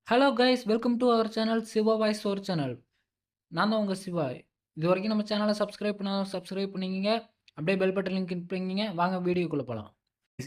Hello guys welcome to our channel Shiva Voice ஒரு channel. நான் தான் உங்கள் சிவா. இது வரைக்கும் நம்ம சேனலை சப்ஸ்கிரைப் பண்ணாலும் சப்ஸ்கிரைப் பண்ணிக்கங்க. அப்படியே பெல் பட்டன் லிங்க் கிளிக் பண்ணிக்கங்க. வாங்க வீடியோக்குள்ளே போகலாம்.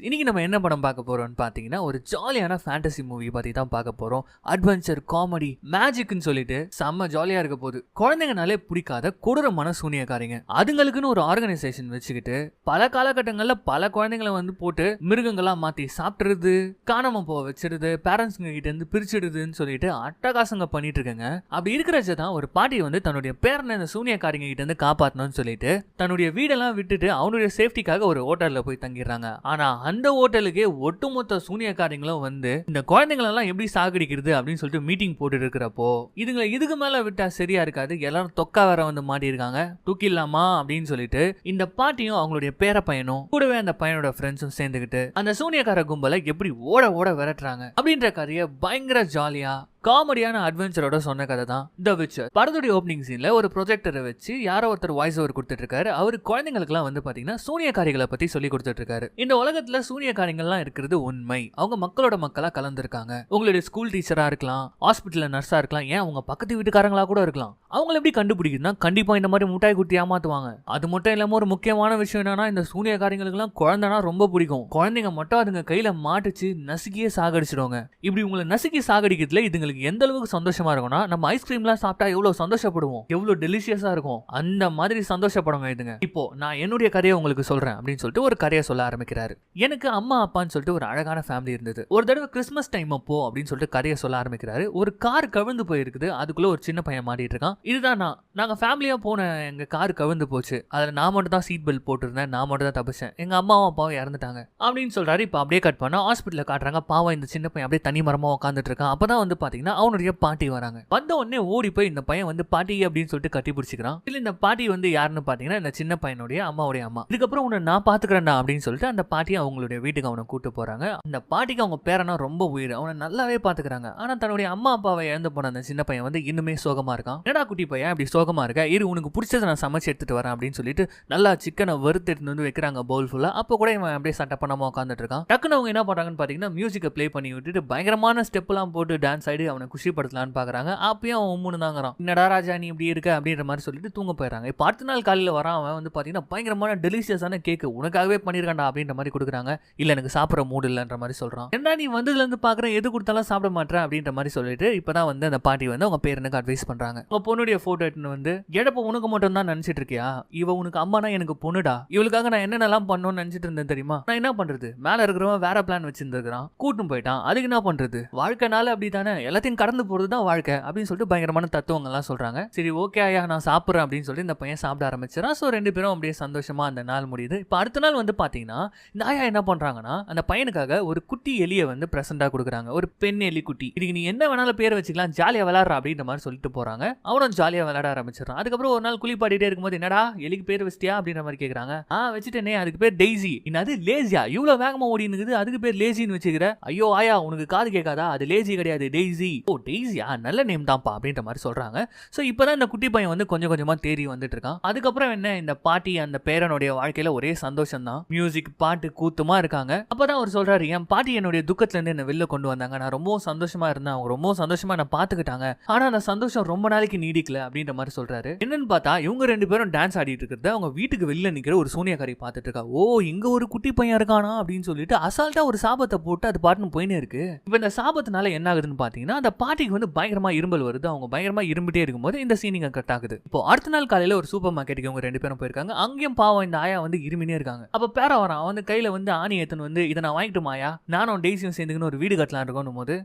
இன்னைக்கு நம்ம என்ன படம் பார்க்க போறோம்னு பார்த்தீங்கன்னா ஒரு ஜாலியான ஃபேண்டசி மூவி பத்தி தான் பார்க்க போறோம். அட்வென்ச்சர், காமெடி, மேஜிக்னு சொல்லிட்டு செம்ம ஜாலியா இருக்க போகுது. குழந்தைங்கனாலே பிடிக்காத கொடூரமான சூனியக்காரிங்க அதுங்களுக்குன்னு ஒரு ஆர்கனைசேஷன் வச்சுக்கிட்டு பல காலகட்டங்களில் பல குழந்தைங்களை வந்து போட்டு மிருகங்களா மாத்தி சாப்பிட்டுறது, காணாம போக வச்சிருது, பேரண்ட்ஸுங்க கிட்ட இருந்து பிரிச்சிடுதுன்னு சொல்லிட்டு அட்டகாசங்க பண்ணிட்டு இருக்கங்க. அப்படி இருக்கிறச்ச தான் ஒரு பாட்டி வந்து தன்னுடைய பேரனை இந்த சூனியக்காரிங்க கிட்ட இருந்து காப்பாற்றணும்னு சொல்லிட்டு தன்னுடைய வீடெல்லாம் விட்டுட்டு அவனுடைய சேஃப்டிக்காக ஒரு ஹோட்டல்ல போய் தங்கிடுறாங்க. ஆனா அந்த ஹோட்டலுக்கே ஒட்டுமொத்த சூனியக்காரங்களும் வந்து இந்த குழந்தைங்களெல்லாம் எப்படி சாகடிக்கிறது அப்படின்னு சொல்லிட்டு மீட்டிங் போட்டு இருக்கிறப்போ இதுங்களை இதுக்கு மேல விட்டா சரியா இருக்காது, எல்லாரும் தொக்கா வேற வந்து மாட்டிருக்காங்க, தூக்கிடலாமா அப்படின்னு சொல்லிட்டு இந்த பாட்டியும் அவங்களுடைய பேர பையனும் கூடவே அந்த பையனோட ஃப்ரெண்ட்ஸும் சேர்ந்துக்கிட்டு அந்த சூனியக்கார கும்பலை எப்படி ஓட ஓட விரட்டுறாங்க அப்படின்ற கதையை பயங்கர ஜாலியா காமெடியான அட்வென்ச்சரோட சொன்ன கதை தான் தி விச்சர். படத்துடைய ஓப்பனிங் சீன்ல ஒரு ப்ரொஜெக்டரை வச்சு யாரோ ஒருத்தர் வாய்ஸ் ஓவர் கொடுத்துட்டு இருக்காரு. அவரு குழந்தைங்களுக்குலாம் வந்து பாத்தீங்கன்னா சூனியக்காரிகளை பத்தி சொல்லி கொடுத்துட்டு இருக்காரு. இந்த உலகத்துல சூனியக்காரிகள்லாம் இருக்கிறது உண்மை, அவங்க மக்களோட மக்களா கலந்துருக்காங்க. உங்களுடைய ஸ்கூல் டீச்சரா இருக்கலாம், ஹாஸ்பிட்டல்ல நர்ஸா இருக்கலாம், ஏன் அவங்க பக்கத்து வீட்டுக்காரங்களா கூட இருக்கலாம். அவங்களை எப்படி கண்டுபிடிக்குதுன்னா கண்டிப்பா இந்த மாதிரி முட்டாய் குட்டி ஏமாத்துவாங்க. அது மட்டும் இல்லாம ஒரு முக்கியமான விஷயம் என்னன்னா இந்த சூனியக்காரிகளுக்கு குழந்தைனா ரொம்ப பிடிக்கும். குழந்தைங்க மட்டும் அதுங்க கையில மாட்டுச்சு நசுக்கியே சாகடிச்சிடுவாங்க. இப்படி உங்களை நசுக்கி சாகடிக்கிறதுல இதுங்களுக்கு எந்த அளவுக்கு சந்தோஷமா இருக்கும்னா நம்ம ஐஸ்கிரீம்லாம் சாப்பிட்டா எவ்வளவு சந்தோஷப்படுவோம், எவ்வளவு டெலிஷியஸா இருக்கும், அந்த மாதிரி சந்தோஷப்படுங்க இதுங்க. இப்போ நான் என்னுடைய கதையை உங்களுக்கு சொல்றேன் அப்படின்னு சொல்லிட்டு ஒரு கதையை சொல்ல ஆரம்பிக்கிறாரு. எனக்கு அம்மா அப்பான்னு சொல்லிட்டு ஒரு அழகான ஃபேமிலி இருந்தது. ஒரு தடவை கிறிஸ்மஸ் டைம் அப்போ அப்படின்னு சொல்லிட்டு கதையை சொல்ல ஆரம்பிக்கிறாரு. ஒரு கார் கவிழ்ந்து போயிருக்குது, அதுக்குள்ள ஒரு சின்ன பையன் மாட்டிட்டு இருக்கான். இதுதான் நாங்க ஃபேமிலியா போன எங்க கார் கவிழ்ந்து போச்சு, அதுல நான் மட்டும் தான் சீட் பெல்ட் போட்டிருந்தேன், நான் மட்டும் தான் தப்பிச்சேன், எங்க அம்மாவும் அப்பாவும் இறந்துட்டாங்க அப்படின்னு சொல்றாரு. இப்ப அப்படியே கட் பண்ணா ஹாஸ்பிட்டல்ல காட்டுறாங்க. பாவம் இந்த சின்ன பையன் அப்படியே தனி மரமா உட்காந்துட்டு இருக்கான். அப்பதான் வந்து பாத்தீங்கன்னா அவனுடைய பாட்டி வராங்க. வந்த உடனே ஓடி போய் இந்த பையன் வந்து பாட்டி அப்படின்னு சொல்லிட்டு கட்டி பிடிச்சிக்கிறான். இல்ல இந்த பாட்டி வந்து யாருன்னு பாத்தீங்கன்னா இந்த சின்ன பையனுடைய அம்மாவுடைய அம்மா. இதுக்கப்புறம் உன்னை நான் பாத்துக்கிறேன்டா அப்படின்னு சொல்லிட்டு அந்த பாட்டி அவங்களுடைய வீட்டுக்கு அவனை கூட்டு போறாங்க. அந்த பாட்டிக்கு அவங்க பேரனா ரொம்ப உயிர், அவனை நல்லாவே பாத்துக்கிறாங்க. ஆனா தன்னுடைய அம்மா அப்பாவை இழந்து போன அந்த சின்ன பையன் வந்து இன்னுமே சோகமா இருக்கான். என்னடா குட்டி பையன் அப்படி சோகமா இருக்க, இரு உனக்கு பிடிச்சதை நான் சமைச்சு எடுத்துட்டு வரேன் அப்படின்னு சொல்லிட்டு நல்லா சிக்கனை வறுத்து எடுத்து வந்து வைக்கிறாங்க பவுல் ஃபுல்லா. அப்ப கூட இவன் அப்படியே சட்டை பண்ணாம உட்காந்துட்டு இருக்கான். டக்குன்னு அவங்க என்ன பண்றாங்கன்னு பாத்தீங்கன்னா மியூசிக்கை பிளே பண்ணி விட்டுட்டு பயங்கரமான ஸ்டெப் எல்லாம் போட்டு டான்ஸ் ஆடி அவனை குஷிப்படுத்தலான்னு பாக்குறாங்க. அப்பயும் அவன் உம்முன்னு தாங்கிறான். என்னடா ராஜா நீ இப்படி இருக்க அப்படின்ற மாதிரி சொல்லிட்டு தூங்க போயிடறாங்க. இப்போ அடுத்த நாள் காலையில் வரான். அவன் வந்து பார்த்தீங்கன்னா பயங்கரமான டெலிஷியஸான கேக்கு உனக்காகவே பண்ணியிருக்காண்டா அப்படின்ற மாதிரி கொடுக்குறாங்க. இல்லை எனக்கு சாப்பிட்ற மூடு இல்லைன்ற மாதிரி சொல்கிறான். என்ன நீ வந்ததுலேருந்து பார்க்குறேன் எது கொடுத்தாலும் சாப்பிட மாட்டேன் அப்படின்ற மாதிரி சொல்லிட்டு இப்போ தான் வந்து அந்த பாட்டி வந்து அவங்க பேரனுக்கு அட்வைஸ் பண்ணுறாங்க. உங்கள் பொண்ணுடைய ஃபோட்டோ எடுத்துன்னு வந்து எடப்போ உனக்கு மட்டும் தான் நினச்சிட்டு இருக்கியா, இவ உனக்கு அம்மானா எனக்கு பொண்ணுடா, இவளுக்காக நான் என்னென்னலாம் பண்ணணும்னு நினச்சிட்டு இருந்தேன் தெரியுமா, நான் என்ன பண்ணுறது, மேலே இருக்கிறவன் வேற பிளான் வச்சிருந்துருக்கான், கூட்டும் போயிட்டான், அதுக்கு என்ன பண்ணுறது, வாழ்க்கைனால அப்படி தானே, எல்லாத்தையும் கடந்து போகிறது தான் வாழ்க்கை அப்படின்னு சொல்லிட்டு பயங்கரமான தத்துவங்கள்லாம் சொல்றாங்க. சரி ஓகே ஐயா நான் சாப்பிட்றேன் அப்படின்னு சொல்லி இந்த பையன் சாப்பிட ஆரம்பிச்சிடறான். ஸோ ரெண்டு பேரும் அப்படியே சந்தோஷமா அந்த நாள் முடியுது. இப்போ அடுத்த நாள் வந்து பார்த்தீங்கன்னா இந்த ஆயா என்ன பண்றாங்கன்னா அந்த பையனுக்காக ஒரு குட்டி எலியை வந்து பிரசண்டா கொடுக்குறாங்க, ஒரு பெண் எலி குட்டி. இதுக்கு நீ என்ன வேணாலும் பேர் வச்சுக்கலாம், ஜாலியா விளையாடுற அப்படின்ற மாதிரி சொல்லிட்டு போறாங்க. அவனும் ஜாலியா விளையாட ஆரம்பிச்சிடறான். அதுக்கப்புறம் ஒரு நாள் குளிப்பாடிட்டே இருக்கும்போது என்னடா எலிக்கு பேர் வச்சிட்டியா அப்படின்ற மாதிரி கேட்குறாங்க. வச்சுட்டேனே, அதுக்கு பேர் டெய்ஸி. அது லேசியா, இவ்வளவு வேகமா ஓடி இருக்குது, அதுக்கு பேர் லேசின்னு வச்சுக்கிற, ஐயோ ஆயா உனக்கு காது கேட்காதா, அது லேசி கிடையாது டெய்ஸி. ஓ டெய்ஸியா, நல்ல நேம் தான்ப்பா அப்படின்ற மாதிரி சொல்றாங்க. ஸோ இப்போதான் இந்த குட்டி பையன் வந்து கொஞ்சம் கொஞ்சமா தேறி வந்துட்டு இருக்கான். அதுக்கப்புறம் என்ன இந்த பாட்டி அந்த பேரனுடைய வாழ்க்கையில ஒரே சந்தோஷம் தான், மியூசிக் பாட்டு கூத்துமா இருக்காங்க. அப்பதான் அவர் சொல்றாரு என் பாட்டி என்னுடைய துக்கத்துல இருந்து என்ன வெளில கொண்டு வந்தாங்க, நான் ரொம்ப சந்தோஷமா இருந்தேன், அவங்க ரொம்ப சந்தோஷமா என்ன பாத்துக்கிட்டாங்க, ஆனா அந்த சந்தோஷம் ரொம்ப நாளைக்கு நீடிக்கல அப்படின்ற மாதிரி சொல்றாரு. என்னன்னு பார்த்தா இவங்க ரெண்டு பேரும் டான்ஸ் ஆடிட்டு இருக்கிறத அவங்க வீட்டுக்கு வெளில நிக்கிற ஒரு சூனியக்காரி பார்த்துட்டு இருக்கா. ஓ இங்க ஒரு குட்டி பையன் இருக்கானா அப்படின்னு சொல்லிட்டு அசால்ட்டா ஒரு சாபத்தை போட்டு அது பாட்டுன்னு போயினே இருக்கு. இப்ப இந்த சாபத்தினால என்ன ஆகுதுன்னு பாத்தீங்கன்னா அந்த பாட்டிக்கு வந்து பயங்கரமா இரும்பல் வருது. அவங்க பயங்கரமா இரும்பிட்டே இருக்கும்போது இந்த சீனிங்க கட் ஆகுது. இப்போ அடுத்த நாள் காலையில ஒரு சூப்பர் மார்க்கெட்டுக்கு அவங்க ரெண்டு பேரும் போயிருக்காங்க. அங்கேயும் பாவம் இந்த ஆயா வந்து இருமினே இருக்காங்க. அப்ப பேர வரான், அவன் வந்து கையில வந்து ஆணி ஏத்துன்னு வந்து இதை நான் வாங்கிட்டுமாயா, நானும் டெய்ஸியும் சேர்ந்துக்கணும் ஒரு வீடு கட்டலாம் இருக்கணும் போது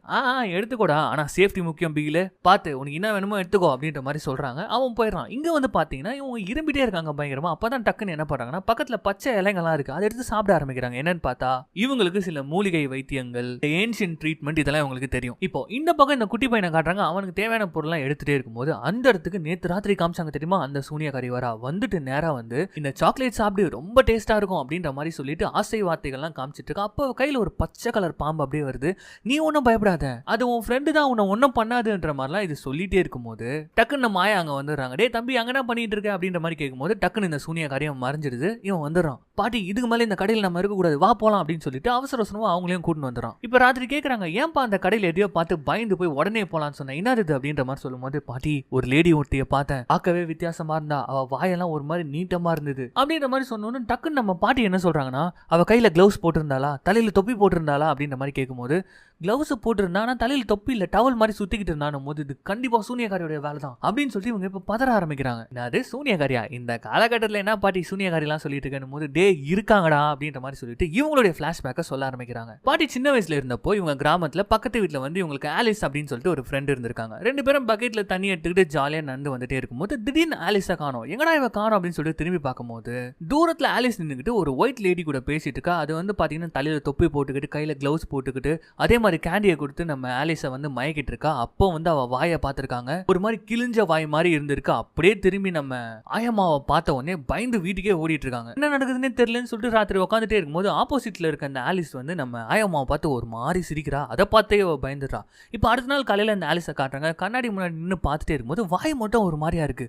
எடுத்துக்கோடா, ஆனா சேஃப்டி முக்கியம், பிகில பார்த்து உனக்கு என்ன வேணுமோ எடுத்துக்கோ அப்படின்ற மாதிரி சொல்றாங்க. அவன் போயிடறான். இங்க வந்து பாத்தீங்கன்னா இவங்க இரும்பிட்டே இருக்காங்க பயங்கரமா. அப்பதான் டக்குன்னு என்ன பண்றாங்கன்னா பக்கத்துல பச்சை இலைங்கள்லாம் இருக்கு, அதை எடுத்து சாப்பிட ஆரம்பிக்கிறாங்க. என்னன்னு பார்த்தா இவங்களுக்கு சில மூலிகை வைத்தியங்கள், ஏன்ஷியன்ட் ட்ரீட்மெண்ட் இதெல்லாம் இவங்களுக்கு தெரியும். இப்போ இந்த பக்கம் இந்த குட்டி பையனை காட்டுறாங்க, அவனுக்கு தேவையான பொருள்லாம் எடுத்துட்டே இருக்கும்போது அந்த இடத்துக்கு நேத்து ராத்திரி காமிச்சாங்க தெரியுமா, அந்த சூனியக்காரி வரா வந்துட்டு நேரா வந்து இந்த சாக்லேட் சாப்பிடு ரொம்ப டேஸ்டா இருக்கும் அப்படின்ற மாதிரி சொல்லிட்டு ஆசை வார்த்தைகள்லாம் காமிச்சிட்டு இருக்கா. அப்போ கையில ஒரு பச்சை கலர் பாம்பு அப்படியே வருது. நீ ஒன்னும் பயப்படாத, அது உன் ஃப்ரெண்டு தான், உன்னை ஒன்னும் பண்ணாதுன்ற மாதிரிலாம் இது சொல்லிட்டே இருக்கும்போது டக்குன்னு மாயா அங்க வந்துடுறாங்க. டே தம்பி அங்க என்ன பண்ணிட்டு இருக்க அப்படின்ற மாதிரி கேட்கும்போது டக்குன்னு இந்த சூனியக்காரியம் மறைஞ்சிடுது. இவன் வந்துடுறான். பாட்டி இதுக்கு மேலே இந்த கடையில் நம்ம இருக்கக்கூடாது, வா போலாம் அப்படின்னு சொல்லிட்டு அவசர அவசரமா அவங்களையும் கூட்டின்னு வந்துடுறான். இப்போ ராத்திரி கேட்குறாங்க ஏன்பா அந்த கடையில் எதையோ பார்த்து பயந்து பயந்து போய் உடனே போலான்னு சொன்னேன். என்னது இது அப்படின்ற மாதிரி சொல்லும்போது, பாட்டி ஒரு லேடி ஒருத்திய பார்த்தேன், பார்க்கவே வித்தியாசமா இருந்தா, அவ வாயெல்லாம் ஒரு மாதிரி நீட்டமா இருந்தது அப்படின்ற மாதிரி சொன்னோன்னு டக்குன்னு நம்ம பாட்டி என்ன சொல்றாங்கன்னா, அவ கையில கிளவுஸ் போட்டிருந்தாளா, தலையில தொப்பி போட்டிருந்தாளா அப்படின்ற மாதிரி கேட்கும்போது, கிளவுஸ் போட்டிருந்தா ஆனா தலையில தொப்பி இல்ல, டவல் மாதிரி சுத்திக்கிட்டு இருந்தானும் போது இது கண்டிப்பா சூனியக்காரியோட வேலை தான் அப்படின்னு சொல்லி இவங்க இப்ப பதற ஆரம்பிக்கிறாங்க. அது சூனியக்காரியா, இந்த காலகட்டத்தில் என்ன பாட்டி சூனியக்காரி எல்லாம் சொல்லிட்டு இருக்கணும் போது, டே இருக்காங்கடா அப்படின்ற மாதிரி சொல்லிட்டு இவங்களுடைய பிளாஷ்பேக்கை சொல்ல ஆரம்பிக்கிறாங்க. பாட்டி சின்ன வயசுல இருந்தப்போ இவங்க கிராமத்துல பக்கத்து வீட்டுல வந்து இவங்களுக்கு ஆலிஸ் அப்படின்னு சொல்லிட்டு ஒரு ஃப்ரெண்ட் இருந்திருக்காங்க. 2 பேரும் பக்கெட்ல தண்ணி எடுத்துக்கிட்டு ஜாலியா நடந்து வந்துட்டே இருக்கும்போது திடீர்னு ஆலிஸை காணோம். எங்கடா இவ காணோம் அப்படின்னு சொல்லிட்டு திரும்பி பார்க்கும்போது தூரத்துல ஆலிஸ் நின்றுக்கிட்டு ஒரு ஒயிட் லேடி கூட பேசிட்டு இருக்கா. அது வந்து பாத்தீங்கன்னா தலையில தொப்பி போட்டுக்கிட்டு கையில கிளவுஸ் போட்டுக்கிட்டு அதே மாதிரி கேண்டியை கொடுத்து நம்ம ஆலிஸை வந்து மயக்கிட்டு இருக்கா. அப்போ வந்து அவ வாயை பார்த்திருக்காங்க, ஒரு மாதிரி கிழிஞ்ச வாய் மாதிரி இருந்திருக்கு. அப்படியே திரும்பி நம்ம ஆயம்மாவை பார்த்த உடனே பயந்து வீட்டுக்கே ஓடிட்டு இருக்காங்க. என்ன நடக்குதுன்னே தெரியலன்னு சொல்லிட்டு ராத்திரி உட்காந்துட்டே இருக்கும்போது ஆப்போசிட்ல இருக்க அந்த ஆலிஸ் வந்து நம்ம ஆயம்மாவை பார்த்து ஒரு மாதிரி சிரிக்கிறா. அதை பார்த்தே அவ பயந்துடுறா. இப்போ அடுத்த நாள் காலையில அந்த ஆலிஸை காட்டுறாங்க. கண்ணாடி முன்னாடி நின்று பார்த்துட்டே இருக்கும்போது வாய் மட்டும் ஒரு மாதிரியா இருக்கு.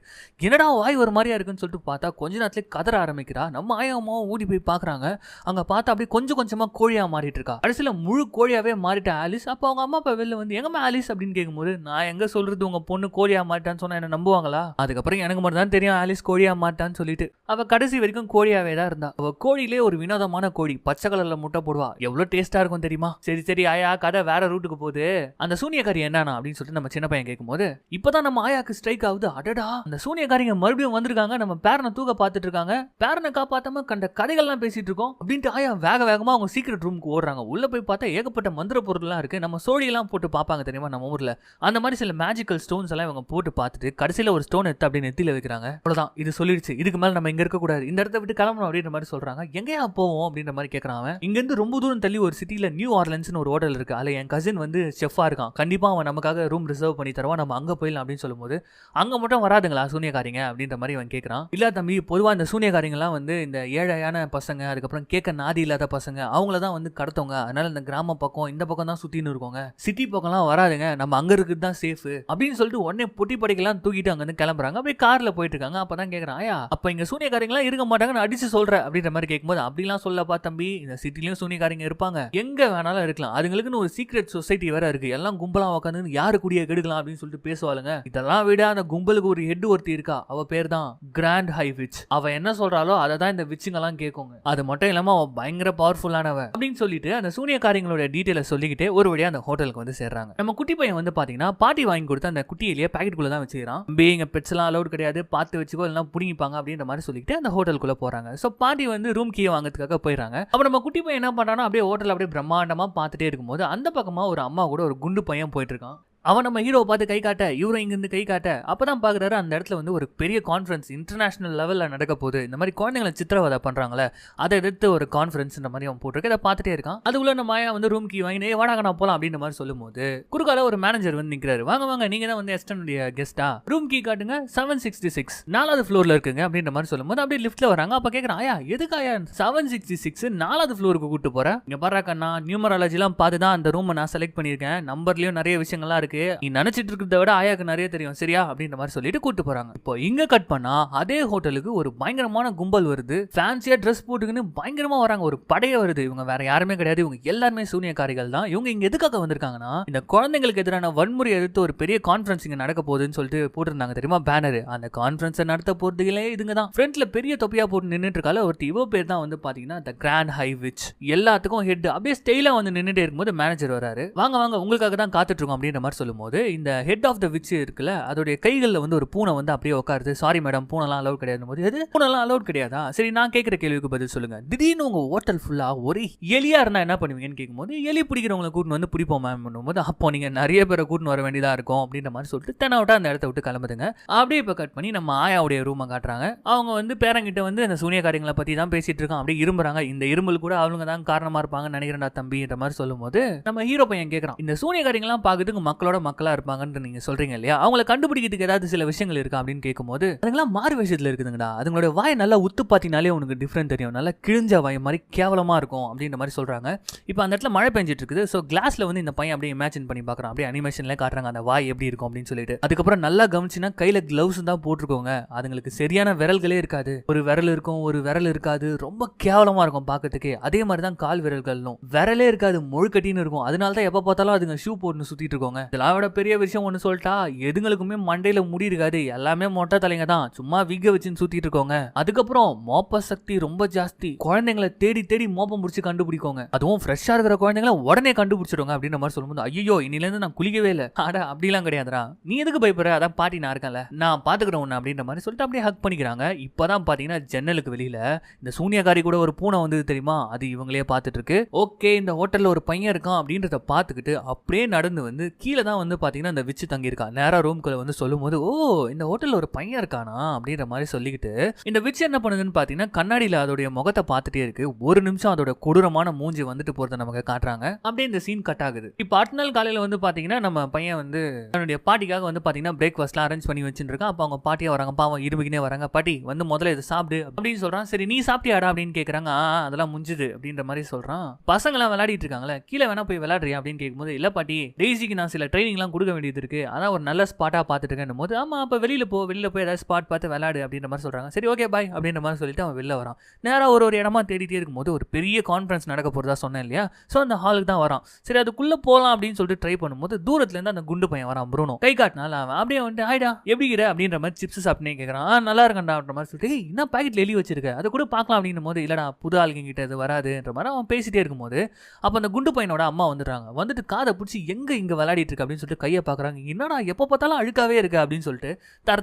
என்னடா வாய் ஒரு மாதிரியா இருக்குன்னு சொல்லிட்டு பார்த்தா கொஞ்ச நேரத்துல கதற ஆரம்பிக்கிறா. நம்ம ஆயம்மாவும் ஓடி போய் பாக்குறாங்க. அங்க பார்த்தா அப்படியே கொஞ்சம் கொஞ்சமா கோழியா மாறிட்டு இருக்கா. கடைசியில முழு கோழியாவே மாறிட்ட ஆலிஸ். அப்போ அவங்க அம்மா அப்பா வெளில வந்து எங்கம்மா ஆலிஸ் அப்படின்னு கேட்கும்போது, நான் எங்க சொல்றது உங்க பொண்ணு கோழியா மாட்டான்னு சொன்னா என்ன நம்புவாங்களா? அதுக்கப்புறம் எனக்கு மட்டும் தான் தெரியும் ஆலிஸ் கோழியா மாட்டான்னு சொல்லிட்டு. அவ கடைசி வரைக்கும் கோழியாவே தான் இருந்தா. அவ கோழிலே ஒரு வினோதமான கோழி, பச்சை கலர்ல முட்டை போடுவா. எவ்வளவு டேஸ்டா இருக்கும் தெரியுமா? சரி சரி ஆயா, கதை வேற ரூட்டுக்கு போகுது. அந்த சூனியக்காரி என்னன்னா அப்படின்னு சொல்லிட்டு நம்ம சின்ன பையன் கேட்கும்போது, இப்பதான் நம்ம ஆயாக்கு ஸ்ட்ரைக் ஆகுது. அடடா, அந்த சூனியக்காரிங்க மறுபடியும் வந்திருக்காங்க, நம்ம பேரனை தூக்க பார்த்துட்டு இருக்காங்க, பேரனை காப்பாத்தாம கண்ட கதைகள்லாம் பேசிட்டு இருக்கோம் அப்படின்ட்டு ஆயா வேக வேகமா அவங்க சீக்ரெட் ரூமுக்கு ஓடுறாங்க. உள்ள போய் பார்த்தா ஏகப்பட்ட மந்திர பொருள்லாம் இருக்கு. நம்ம சோழியெல்லாம் போட்டு பார்ப்பாங்க தெரியுமா நம்ம ஊர்ல, அந்த மாதிரி சில மேஜிக்கல் ஸ்டோன்ஸ் எல்லாம் இவங்க போட்டு பார்த்துட்டு கடைசியில ஒரு ஸ்டோன் எடுத்து அப்படியே நெத்தியில வைக்கிறாங்க. அவ்வளவுதான், இது சொல்லிடுச்சு, இதுக்கு மேல நம்ம இங்க இருக்க கூடாது, இந்த இடத்த விட்டு கிளம்பணும் அப்படின்ற மாதிரி சொல்றாங்க. எங்கயா போவோம் அப்படின்ற மாதிரி கேட்கறாங்க. இங்க இருந்து ரொம்ப தூரம் தள்ளி ஒரு சிட்டில நியூ ஆர்லன்ஸ்னு ஒரு ஹோட்டல் இருக்கு, அதுல என் கசின் வந்து செஃப்பா இருக்கான், கண்டிப்பா அவன் நமக்காக ரூம் ரிசர்வ் பண்ணி தருவான், நம்ம அங்க போயிடலாம் அப்படின்னு சொல்லும்போது, அங்க மட்டும் வராதுங்களா சூனியக்காரிங்க அப்படின்ற மாதிரி அவன் கேட்கறான். இல்ல தம்பி, பொதுவா இந்த சூனியக்காரிங்கலாம் வந்து இந்த ஏழையான பசங்க, அதுக்கப்புறம் கேட்க நாதி இல்லாத பசங்க, அவங்கள தான் வந்து கடத்தவங்க, அதனால இந்த கிராம பக்கம் இந்த பக்கம் தான் சுத்தின்னு இருக்கோங்க, சிட்டி பக்கம்லாம் வராதுங்க, நம்ம அங்க இருக்குது தான் சேஃப் அப்படின்னு சொல்லிட்டு உடனே பொட்டி படிக்கலாம் தூக்கிட்டு அங்க இருந்து கிளம்புறாங்க. அப்படியே கார்ல போயிட்டு இருக்காங்க. அப்பதான் கேக்குறான், ஆயா அப்ப இங்க சூனியக்காரங்களாம் இருக்க மாட்டாங்க, நான் அடிச்சு சொல்றேன் அப்படின்ற மாதிரி கேட்கும்போது, அப்படிலாம் சொல்லப்பா தம்பி, இந்த சிட்டிலயும் சூனியக்காரங்க இருப்பாங்க, எங்க வேணாலும் இருக்கலாம், அதுங்களுக்குன்னு ஒரு சீக்ரெட் சொசைட்டி வேற இருக்கு, எல்லாம் கும்பலா உட்காந்து யாரு கூடிய கெடுக்கலாம் அப்படின்னு சொல்லிட்டு பேசுவாளுங்க. இதெல்லாம் விட அந்த கும்பலுக்கு ஒரு ஹெட் ஒருத்தி இருக்கா, அவ பேர் தான் கிராண்ட் ஹை விச். அவ என்ன சொல்றாளோ அதை தான் இந்த விச்சுங்க எல்லாம் கேட்குங்க. அது மட்டும் இல்லாம அவ பயங்கர பவர்ஃபுல்லானவ அப்படின்னு சொல்லிட்டு அந்த சூனியக்காரங்களோட டீடைலை சொல்லிக்கிட்டே ஒரு வழியா அந்த ஹோட்டலுக்கு வந்து சேர்றாங்க. நம்ம குட்டி பையன் வந்து பாத்தீங்கன்னா பாட்டி வாங்கி கொடுத்து அந்த குட்டியிலேயே பாக்கெட்டுக்குள்ள தான் வச்சுக்கிறான். இங்க பெட்ஸ் எல்லாம் அலௌட் கிடையாது, பார்த்து வச்சுக்கோ இல்லைன்னா புடிங்கிப்பாங்க அப்படின்ற மாதிரி சொல்லிட்டு அந்த ஹோட்டலுக்குள்ள போறாங்க. சோ பாட்டி வந்து ரூம் கீ வாங்குறதுக்காக போயிடறாங்க. அப்ப நம்ம குட்டி பையன் என்ன பண்றானோ அப்படியே ஹோட்டல் அப்படியே பிரம்மாண்டமா பார்த்துட்டே இருக்கும்போது அந்த பக்கமா ஒரு அம்மா கூட ஒரு குண்டு பையன் போயிட்டு இருக்கான். அவன் நம்ம ஹீரோவை பார்த்து கை காட்ட, இவரும் இங்கிருந்து கை காட்ட, அப்பதான் பாக்குறாரு அந்த இடத்துல வந்து ஒரு பெரிய கான்ஃபரன்ஸ் இன்டர்நேஷனல் லெவல்ல நடக்க போகுது, இந்த மாதிரி குழந்தைங்களை சித்திரவதை பண்றாங்களே அதை எதிர்த்து ஒரு கான்ஃபரன்ஸ் இந்த மாதிரி அவன் போட்டிருக்க, அதை பார்த்துட்டே இருக்கான். அதுக்குள்ள நம்ம மாயா வந்து ரூம் கீ வாங்கி வாடாக நான் போலாம் அப்படின்ற மாதிரி சொல்லும் போது குறுக்கால ஒரு மேனேஜர் வந்து நிக்கிறாரு. வாங்க வாங்க, நீங்க தான் வந்து எஸ்டனுடைய கெஸ்டா, ரூம் கீ காட்டுங்க, 766 4வது ஃப்ளோர்ல இருக்குங்க அப்படின்ற மாதிரி சொல்லும் போது அப்படியே லிஃப்ட்ல வராங்க. அப்ப கேக்குறான், ஆயா எதுக்கு ஆயா 766 4வது ஃப்ளோருக்கு கூட்டு போற, இங்க பாரு கண்ணா, நியூமராலஜி எல்லாம் பார்த்து தான் அந்த ரூமை நான் செலக்ட் பண்ணிருக்கேன், நம்பர்லயும் நிறைய விஷயங்கள்லாம் இருக்கு, நீ நினைச்சிட்டு இருக்கிறத விட ஆயாக்கு நிறைய தெரியும் சரியா அப்படின்ற மாதிரி சொல்லிட்டு கூட்டு போறாங்க. இப்போ இங்க கட் பண்ணா அதே ஹோட்டலுக்கு ஒரு பயங்கரமான கும்பல் வருது, ஃபேன்சியா ட்ரெஸ் போட்டுக்கின்னு பயங்கரமா வராங்க, ஒரு படையே வருது. இவங்க வேற யாருமே கிடையாது, இவங்க எல்லாருமே சூனியக்காரிகள் தான். இவங்க இங்க எதுக்காக வந்திருக்காங்கன்னா, இந்த குழந்தைங்களுக்கு எதிரான வன்முறை எதிர்த்து ஒரு பெரிய கான்ஃபரன்ஸ் இங்க நடக்க போகுதுன்னு சொல்லிட்டு போட்டிருந்தாங்க தெரியுமா பேனர். அந்த கான்ஃபரன்ஸை நடத்த போறதுகளே இதுங்க தான். ஃப்ரண்ட்ல பெரிய தொப்பியா போட்டு நின்னுட்டு இருக்கால ஒருத்தி, இவ பேர் தான் வந்து பாத்தீங்கன்னா தி கிராண்ட் ஹை விச். எல்லாத்துக்கும் ஹெட். அப்படியே ஸ்டைலா வந்து நின்னுட்டே இருக்கும்போது மேனேஜர் வராரு. வாங்க வாங்க, உங்களுக்காக தான் காத்துட்டு இருக்கோம் அப்படின்ற மாதிரி சொல்லும்போது இந்த ஹெட் ஆஃப் த விச் இருக்குல்ல, அதோடைய கைகளில் வந்து ஒரு பூனை வந்து அப்படியே உட்காருது. சாரி மேடம், பூனைலாம் அலௌட் கிடையாது போது, எது பூனைலாம் அலௌட் கிடையாதா, சரி நான் கேட்குற கேள்விக்கு பதில் சொல்லுங்க, திடீர்னு உங்க ஹோட்டல் ஃபுல்லா ஒரு எலியா இருந்தா என்ன பண்ணுவீங்கன்னு கேட்கும்போது, எலி பிடிக்கிறவங்களை கூட்டின்னு வந்து பிடிப்போம் மேம் பண்ணும்போது, அப்போ நீங்க நிறைய பேரை கூட்டின்னு வர வேண்டியதா இருக்கும் அப்படின்ற மாதிரி சொல்லிட்டு தெனாவட்டா அந்த இடத்த விட்டு கிளம்புதுங்க. அப்படியே இப்போ கட் பண்ணி நம்ம ஆயாவுடைய ரூமை காட்டுறாங்க. அவங்க வந்து பேரங்கிட்ட வந்து அந்த சூனியக்காரங்களை பத்தி தான் பேசிட்டு இருக்கான். அப்படியே இரும்புறாங்க. இந்த இரும்பல் கூட அவங்க தான் காரணமா இருப்பாங்கன்னு நினைக்கிறேன்டா தம்பின்ற மாதிரி சொல்லும் போது நம்ம ஹீரோ பையன் கேட்கறான், இந்த சூனியக்காரங்களாம் பார்க்கறதுக்கு மக்களோட மக்களா இருப்பாங்கன்னு நீங்க சொல்றீங்க இல்லையா, அவங்களை கண்டுபிடிக்கிறதுக்கு ஏதாவது சில விஷயங்கள் இருக்கா அப்படின்னு கேட்கும்போது, அதுங்களாம் மாறு விஷயத்துல இருக்குதுங்கடா, அதுங்களோட வாய் நல்லா உத்து பாத்தினாலே உனக்கு டிஃபரெண்ட் தெரியும், நல்லா கிழிஞ்ச வாய் மாதிரி கேவலமா இருக்கும் அப்படின்ற மாதிரி சொல்றாங்க. இப்போ அந்த இடத்துல மழை பெஞ்சிட்டு இருக்குது. ஸோ கிளாஸ்ல வந்து இந்த பையன் அப்படியே இமேஜின் பண்ணி பார்க்கறான். அப்படியே அனிமேஷன்ல காட்டுறாங்க அந்த வாய் எப்படி இருக்கும் அப்படின்னு சொல்லிட்டு. அதுக்கப்புறம் நல்லா கவனிச்சுன்னா கையில கிளவுஸ் தான் போட்டிருக்கோங்க. அதுங்களுக்கு சரியான விரல்களே இருக்காது, ஒரு விரல் இருக்கும் ஒரு விரல் இருக்காது, ரொம்ப கேவலமா இருக்கும் பார்க்கறதுக்கே. அதே மாதிரி தான் கால் விரல்களும் விரலே இருக்காது, முழுக்கட்டின்னு இருக்கும். அதனால தான் எப்ப பார்த்தாலும் அதுங்க ஷூ போட்டு சுத்திட்டு இருக்கோங்க. இதெல்லாம் விட பெரிய விஷயம் ஒன்று சொல்லிட்டா, எதுங்களுக்குமே மண்டையில முடி இருக்காது, எல்லாமே மொட்டை தலைங்க தான், சும்மா விக்க வச்சுன்னு சுத்திட்டு இருக்கோங்க. அதுக்கப்புறம் மோப்ப சக்தி ரொம்ப ஜாஸ்தி, குழந்தைங்களை தேடி தேடி மோப்பம் முடிச்சு கண்டுபிடிக்கோங்க. அதுவும் ஃப்ரெஷ்ஷா இருக்கிற குழந்தைங்களை உடனே கண்டுபிடிச்சிடுங்க அப்படின்ற மாதிரி சொல்லும்போது, ஐயோ இன்னில இருந்து நான் குளிக்கவே இல்லை. ஆட அப்படிலாம் கிடையாதுடா, நீ எதுக்கு பயப்படுற, அதான் பாட்டி நான் இருக்கேன்ல, நான் பாத்துக்கிறேன் உன்ன அப்படின்ற மாதிரி சொல்லிட்டு அப்படியே ஹக் பண்ணிக்கிறாங்க. இப்பதான் பாத்தீங்கன்னா ஜன்னலுக்கு வெளியில இந்த சூனியக்காரி கூட ஒரு பூனை வந்தது தெரியுமா, அது இவங்களே பார்த்துட்டு இருக்கு. ஓகே இந்த ஹோட்டல்ல ஒரு பையன் இருக்கான் அப்படின்றத பார்த்துக்கிட்டு அப்படியே நடந்து வந்து கீழே தான் வந்து பாத்தீங்கன்னா இந்த விச்சு தங்கி இருக்கா. நேரா ரூம்குள்ள வந்து சொல்லும் போது, ஓ இந்த ஹோட்டல்ல ஒரு பையன் இருக்கானா அப்படின்ற மாதிரி சொல்லிக்கிட்டு இந்த விச்சு என்ன பண்ணுதுன்னு பாத்தீங்கன்னா கண்ணாடியில அதோடைய முகத்தை பார்த்துட்டே இருக்கு. ஒரு நிமிஷம் அதோட கொடூரமான மூஞ்சி வந்துட்டு போறதை நமக்கு காட்டுறாங்க. அப்படியே இந்த சீன் கட் ஆகுது. இப்போ அடுத்த நாள் காலையில வந்து பாத்தீங்கன்னா நம்ம பையன் வந்து தன்னுடைய பாட்டிக்காக வந்து பாத்தீங்கன்னா பிரேக்ஃபாஸ்ட்லாம் அரேஞ்ச் பண்ணி வச்சுட்டு இருக்கான். அப்போ அவங்க பாட்டியா வராங்க, பாவம் இருமிக்கினே வராங்க. பாட்டி வந்து முதல்ல இதை சாப்பிடு அப்படின்னு சொல்றான். சரி நீ சாப்பிட்டியாடா அப்படின்னு கேட்கறாங்க. அதெல்லாம் முடிஞ்சுது அப்படின்ற மாதிரி சொல்றான். பசங்களாம் விளையாடிட்டு இருக்காங்களே, கீழே வேணா போய் விளையாடுறியா அப்படின்னு கேட்கும்போது, இல்ல பாட்டி டெய்ஸிக்கு நான் சில ட்ரைனிங்லாம் கொடுக்க வேண்டியது இருக்கு, அதான் ஒரு நல்ல ஸ்பாட்டா பார்த்துட்டு இருக்கேன் போது, ஆமா அப்ப வெளியில போய் ஏதாவது ஸ்பாட் பார்த்து விளையாடு அப்படின்ற மாதிரி சொல்றாங்க. சரி ஓகே பாய் அப்படின்ற மாதிரி சொல்லிட்டு அவன் வெளில வரான். நேரா ஒரு இடமா தேடிட்டே இருக்கும்போது ஒரு பெரிய கான்ஃபரன்ஸ் நடக்க போறதா சொன்னேன் இல்லையா, ஸோ அந்த ஹாலுக்கு தான் வரான். சரி அதுக்குள்ள போகலாம் அப்படின்னு சொல்லிட்டு ட்ரை பண்ணும்போது தூரத்துல இருந்து அந்த குண்டு பையன் வரான். ப்ரூனோ கை காட்டினால அவன் அப்படியே வந்துட்டு, ஹாய்டா எப்படி இருக்கிற அப்படின்ற மாதிரி சிப்ஸ் சாப்பிட்டே கேட்கறான். நல்லா இருக்கண்டா அப்படின்ற மாதிரி சொல்லிட்டு, என்ன பாக்கெட்ல எழுதி வச்சிருக்க, அதை கூட பார்க்கலாம் அப்படின்னும் போது, இல்லடா புது ஆளுங்க கிட்ட அது வராதுன்ற மாதிரி அவன் பேசிட்டே இருக்கும்போது அப்போ அந்த குண்டு பையனோட அம்மா வந்துடுறாங்க. வந்துட்டு காதை பிடிச்சி எங்க இங்க விளையாடிட்டு இருக்கு அப்படின்னு சொல்லிட்டு கையை பாக்குறாங்க. என்னடா எப்போ பார்த்தாலும் அழுக்காவே இருக்கு அப்படின்னு சொல்லிட்டு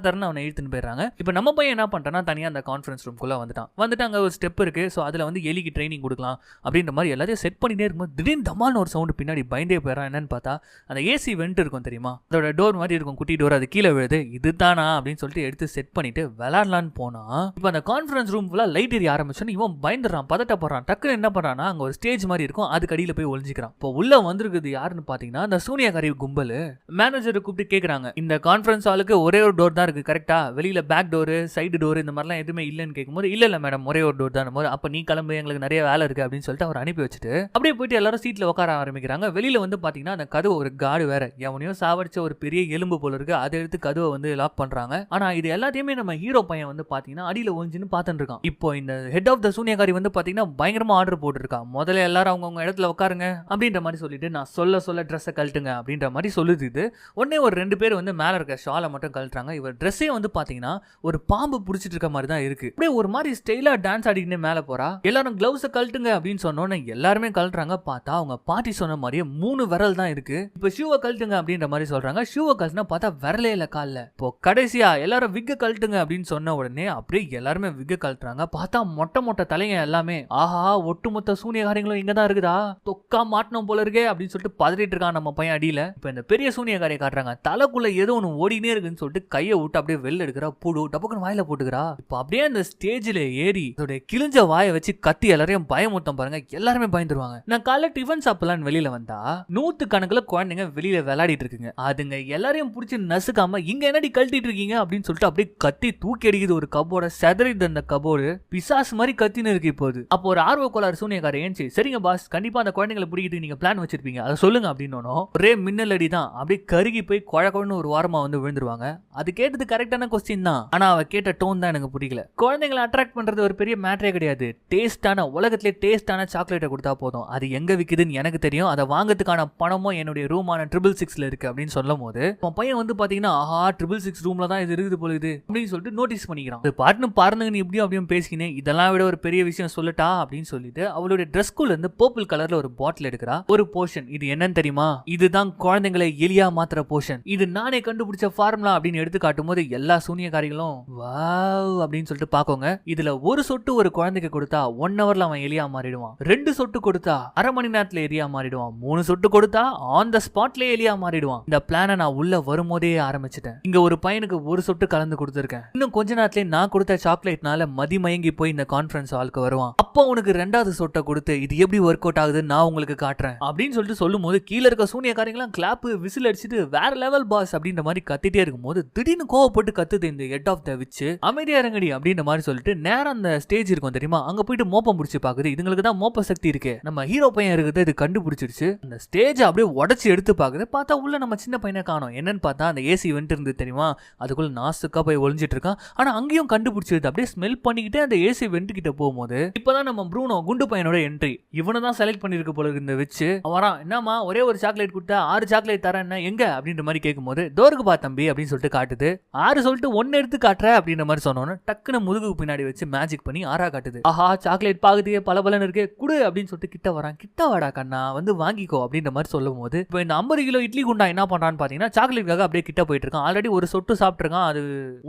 தரன்னு அவனை இழுத்துன்னு போயிடுறாங்க. இப்போ நம்ம பையன் என்ன பண்றான்னா தனியா அந்த கான்ஃபரன்ஸ் ரூம்குள்ள வந்துட்டு அங்க ஒரு ஸ்டெப் இருக்கு. ஸோ அதுல வந்து எலிக்கு ட்ரைனிங் கொடுக்கலாம் அப்படின்ற மாதிரி எல்லாத்தையும் செட் பண்ணிட்டே இருக்கும்போது திடீர்னு தமால்னு ஒரு சவுண்ட் பின்னாடி பயந்தே போயிடறான். என்னன்னு பார்த்தா அந்த ஏசி வெண்ட் இருக்கும் தெரியுமா, அதோட டோர் மாதிரி இருக்கும், குட்டி டோர், அது கீழே விழுது. இதுதானா அப்படின்னு சொல்லிட்டு எடுத்து செட் பண்ணிட்டு விளையாடலான்னு போனா இப்போ அந்த கான்ஃபரன்ஸ் ரூம் ஃபுல்லா லைட் எரிய ஆரம்பிச்சோன்னு இவன் பயந்துடுறான், பதட்டப்படுறான். டக்குன்னு என்ன பண்றான்னா அங்க ஒரு ஸ்டேஜ் மாதிரி இருக்கும், அதுக்கு அடியில போய் ஒளிஞ்சிக்கிறான். இப்போ உள்ள வந்திருக்குது யாருன்னு பாத்தீங்கன்னா அந்த சூனியக்காரி கும்பல். மேனேஜரை கூப்பிட்டு கேட்கறாங்க, இந்த கான்ஃபரன்ஸ் ஹாலுக்கு ஒரே ஒரு டோர் தான் இருக்கு கரெக்டா, வெளியில பேக் டோர் சைடு டோர் இந்த மாதிரிலாம் எதுவுமே இல்லைன்னு கேட்கும்போது, இல்ல மேடம் ஒரே ஒரு டோர் தான். அப்ப நீ கிளம்பு, எங்களுக்கு நிறைய வேலை இருக்கு அப்படின்னு சொல்லிட்டு அவர் அனுப்பி வச்சுட்டு அப்படியே போயிட்டு எல்லாரும் சீட்ல உட்கார ஆரம்பிக்கிறாங்க. வெளியில வந்து பாத்தீங்கன்னா அந்த கதவு ஒரு காடு வேற, எவனையும் சாவடிச்ச ஒரு பெரிய எலும்பு போல இருக்கு, அதை எடுத்து கதவை வந்து லாக் பண்றாங்க. ஆனா இது எல்லாத்தையுமே நம்ம ஹீரோ பையன் வந்து பாத்தீங்கன்னா அடியில ஒளிஞ்சுன்னு பாத்துட்டு இருக்கான். இப்போ இந்த ஹெட் ஆஃப் த சூனியக்காரி வந்து பாத்தீங்கன்னா பயங்கரமா ஆர்டர் போட்டுருக்கா. முதல்ல எல்லாரும் அவங்க இடத்துல உட்காருங்க அப்படின்ற மாதிரி சொல்லிட்டு, நான் சொல்ல ட்ரெஸ்ஸை கழட்டுங்க அப்படின்ற மாதிரி சொல்லுது. இது உடனே ஒரு 2 பேர் வந்து மேல இருக்க ஷாலை மட்டும் கழட்டுறாங்க. இவர் ட்ரெஸ்ஸே வந்து பாத்தீங்கன்னா ஒரு பாம்பு பிடிச்சிட்டு இருக்க மாதிரி தான் இருக்கு. அப்படியே ஒரு மாதிரி ஸ்டைலா டான்ஸ் ஆடிக்கிட்டு மேல போறா. எல்லாரும் கிளவுஸை கழட்டுங்க அப்படின்னு சொன்னோன்னு எல்லாருமே கழட்டுறாங்க. பார்த்தா அவங்க பாட்டி சொன்ன மாதிரியே 3 விரல் தான் இருக்கு. இப்ப ஷூவை கழட்டுங்க அப்படின்ற மாதிரி சொல்றாங்க. ஷூவை கழட்டினா பார்த்தா விரலே இல்ல கால்ல. இப்போ கடைசியா எல்லாரும் விக்க கழட்டுங்க அப்படின்னு சொன்ன உடனே அப்படியே எல்லாருமே விக்க கழட்டுறாங்க. பார்த்தா மொட்டை தலைங்க எல்லாமே, ஆஹா ஒட்டுமொத்த சூனியக்காரங்களும் இங்க தான் இருக்குதா, தொக்கா மாட்டணும் போல இருக்கே அப்படின்னு சொல்லிட்டு பதறிட்டு இருக்கான் நம்ம பையன் அடியில. இப்ப இந்த பெரிய சூனியக்காரியை காட்டுறாங்க. தலைக்குள்ள ஏதோ ஒன்று ஓடினே இருக்குன்னு சொல்லிட்டு கையை விட்டு அப்படியே வெளில எடுக்கிறா. புடு டபக்குன்னு வாயில போட்டுக்கிறா. இப்ப அப்படியே அந்த ஸ்டேஜ்ல ஏறி அதோட கிழிஞ்ச வாயை வச்சு கத்தி எல்லாரையும் பயமுத்தம் பாருங்க. எல்லாருமே பயந்துருவாங்க. நான் காலைல டிஃபன் சாப்பிடலான்னு வெளியில வந்தா 100 கணக்குல குழந்தைங்க வெளியில விளையாடிட்டு இருக்குங்க. அதுங்க எல்லாரையும் பிடிச்சி நசுக்காம இங்க என்னடி கழட்டிட்டு இருக்கீங்க அப்படின்னு சொல்லிட்டு அப்படியே கத்தி தூக்கி அடிக்குது. ஒரு கபோர்ட செதறிது. அந்த கபோர்டு பிசாசு மாதிரி கத்தின்னு இருக்கு இப்போது. அப்போ ஒரு ஆர்வ கோளாறு சூனியக்காரன் ஏன்ச்சு, சரிங்க பாஸ் கண்டிப்பா அந்த குழந்தைங்களை பிடிக்கிட்டு நீங்க பிளான் வச்சிருப்பீங்க, அதை சொல்லுங்க அப்படின்னு ஒரே மின்னல் அடி தான். அப்படியே கருகி போய் குழக்கொன்னு ஒரு வாரமா வந்து விழுந்துருவாங்க. அது கேட்டது கரெக்டான கொஸ்டின் தான், ஆனா அவ கேட்ட டோன் தான் எனக்கு பிடிக்கல. குழந்தைங்களை அட்ராக்ட் பண்றது ஒரு பெரிய மேட்டரே கிடையாது. டேஸ்டான உலகத்திலே டேஸ்டான சாக்லேட்டை கொடுத்தா போதும், அது எங்க விக்குதுன்னு எனக்கு தெரியும், அதை வாங்கறதுக்கான பணமும் என்னுடைய ரூமான 666 இருக்கு அப்படின்னு சொல்லும் போது உன் பையன் வந்து பாத்தீங்கன்னா, ஆஹா 666 ரூம்ல தான் இது இருக்குது போல இது அப்படின்னு சொல்லிட்டு நோட்டீஸ் பண்ணிக்கிறான். அது பாட்டுன்னு பாருங்க நீ இப்படியும் அப்படியும் பேசிக்கினேன், இதெல்லாம் விட ஒரு பெரிய விஷயம் சொல்லட்டா அப்படின்னு சொல்லிட்டு அவளுடைய ட்ரெஸ்குள்ள இருந்து பர்பிள் கலர்ல ஒரு பாட்டில் எடுக்கிறா. ஒரு போஷன், இது என்னன்னு தெரியுமா, இதுதான் குழந்தைங்களை எலியா மாத்திர போஷன், இது நானே கண்டுபிடிச்ச ஃபார்முலா அப்படின்னு எடுத்து காட்டும் போது எல்லா சூனியக்காரிகளும் வாவ் அப்படின்னு சொல்லிட்டு பாக்கோங்க. இதுல ஒரு சொட்டு ஒரு குழந்தைக்கு கொடுத்தா 1 ஹவர்ல அவன் எலியா மாறிடுவான், 2 சொட்டு கொடுத்தா அரை மணி நேரத்துல எலியா மாறிடுவான், 3 சொட்டு கொடுத்தா ஆன் த ஸ்பாட்லயே எலியா மாறிடுவான். இந்த பிளான நான் உள்ள வரும்போதே ஆரம்பிச்சிட்டேன். இங்க ஒரு பையனுக்கு ஒரு சொட்டு கலந்து கொடுத்துருக்கேன், இன்னும் கொஞ்ச நேரத்துல நான் கொடுத்த சாக்லேட்னால மதிமயங்கி போய் இந்த கான்ஃபரன்ஸ் ஹாலுக்கு வருவான், அப்போ உனக்கு 2வது சொட்டை கொடுத்து இது எப்படி ஒர்க் அவுட் ஆகுது நான் உங்களுக்கு காட்டுறேன் அப்படின்னு சொல்லிட்டு சொல்லும் போது கீழே இருக்க சூனியக்காரங்களாம் கிளாப் விசில் அடிச்சுட்டு வேற லெவல் பாஸ் அப்படின்ற மாதிரி கத்திட்டே இருக்கும் போது திடீர்னு கோவப்பட்டு கத்துது இந்த ஹெட் ஆஃப் த விச், அமைதியா இறங்கடி அப்படின்ற மாதிரி சொல்லிட்டு நேரம் அந்த ஸ்டேஜ் இருக்கும் தெரியுமா, அங்க போயிட்டு மோப்பம் முடிச்சு பாக்குது. இதுங்களுக்கு தான் மோப்ப சக்தி இருக்கு, நம்ம ஹீரோ பையன் இருக்குது இது கண்டுபிடிச்சிருச்சு. அந்த ஸ்டேஜ் அப்படியே உடச்சு எடுத்து பாக்குது. பார்த்தா உள்ள நம்ம சின்ன பையனை காணோம். என்னன்னு பார்த்தா அந்த ஏசி வெண்ட் இருந்து தெரியுமா, அதுக்குள்ள நாசுக்கா போய் ஒளிஞ்சிட்டு இருக்கான். ஆனா அங்கேயும் கண்டுபிடிச்சிருது. அப்படியே ஸ்மெல் பண்ணிக்கிட்டே அந்த ஏசி வெண்ட் கிட்ட போகும்போது இப்பதான் நம்ம ப்ரூனோ குண்டு பையனோட என்ட்ரி. இவனை தான் செலக்ட் பண்ணிருக்கு போல இந்த வச்சு வரான். என்னமா ஒரே ஒரு சாக்லேட் கொடுத்தா 6 சாக்லேட் தரேன் எங்க அப்படின்ற மாதிரி கேட்கும்போது டோருக்கு பா தம்பி அப்படின்னு சொல்லிட்டு காட்டுது. 6 சொல்லிட்டு 1 எடுத்து காட்டுற அப்படின்ற மாதிரி சொன்னோன்னு டக்குன்னு முதுகு பின்னாடி வச்சு மேஜிக் பண்ணி 6 காட்டுது. ஆஹா சாக்லேட் பாக்குறதுக்கே பலபலன்னு இருக்கு குடு அப்படின்னு சொல்லிட்டு கிட்ட வரான். கிட்ட வாடா கண்ணா வந்து வாங்கிக்கோ அப்படின்ற மாதிரி சொல்லும் போது இப்போ இந்த 50 கிலோ இட்லி குண்டா என்ன பண்றான்னு பாத்தீங்கன்னா சாக்லேட்டுக்காக அப்படியே கிட்ட போயிட்டு இருக்கான். ஆல்ரெடி ஒரு சொட்டு சாப்பிட்டுருக்கான். அது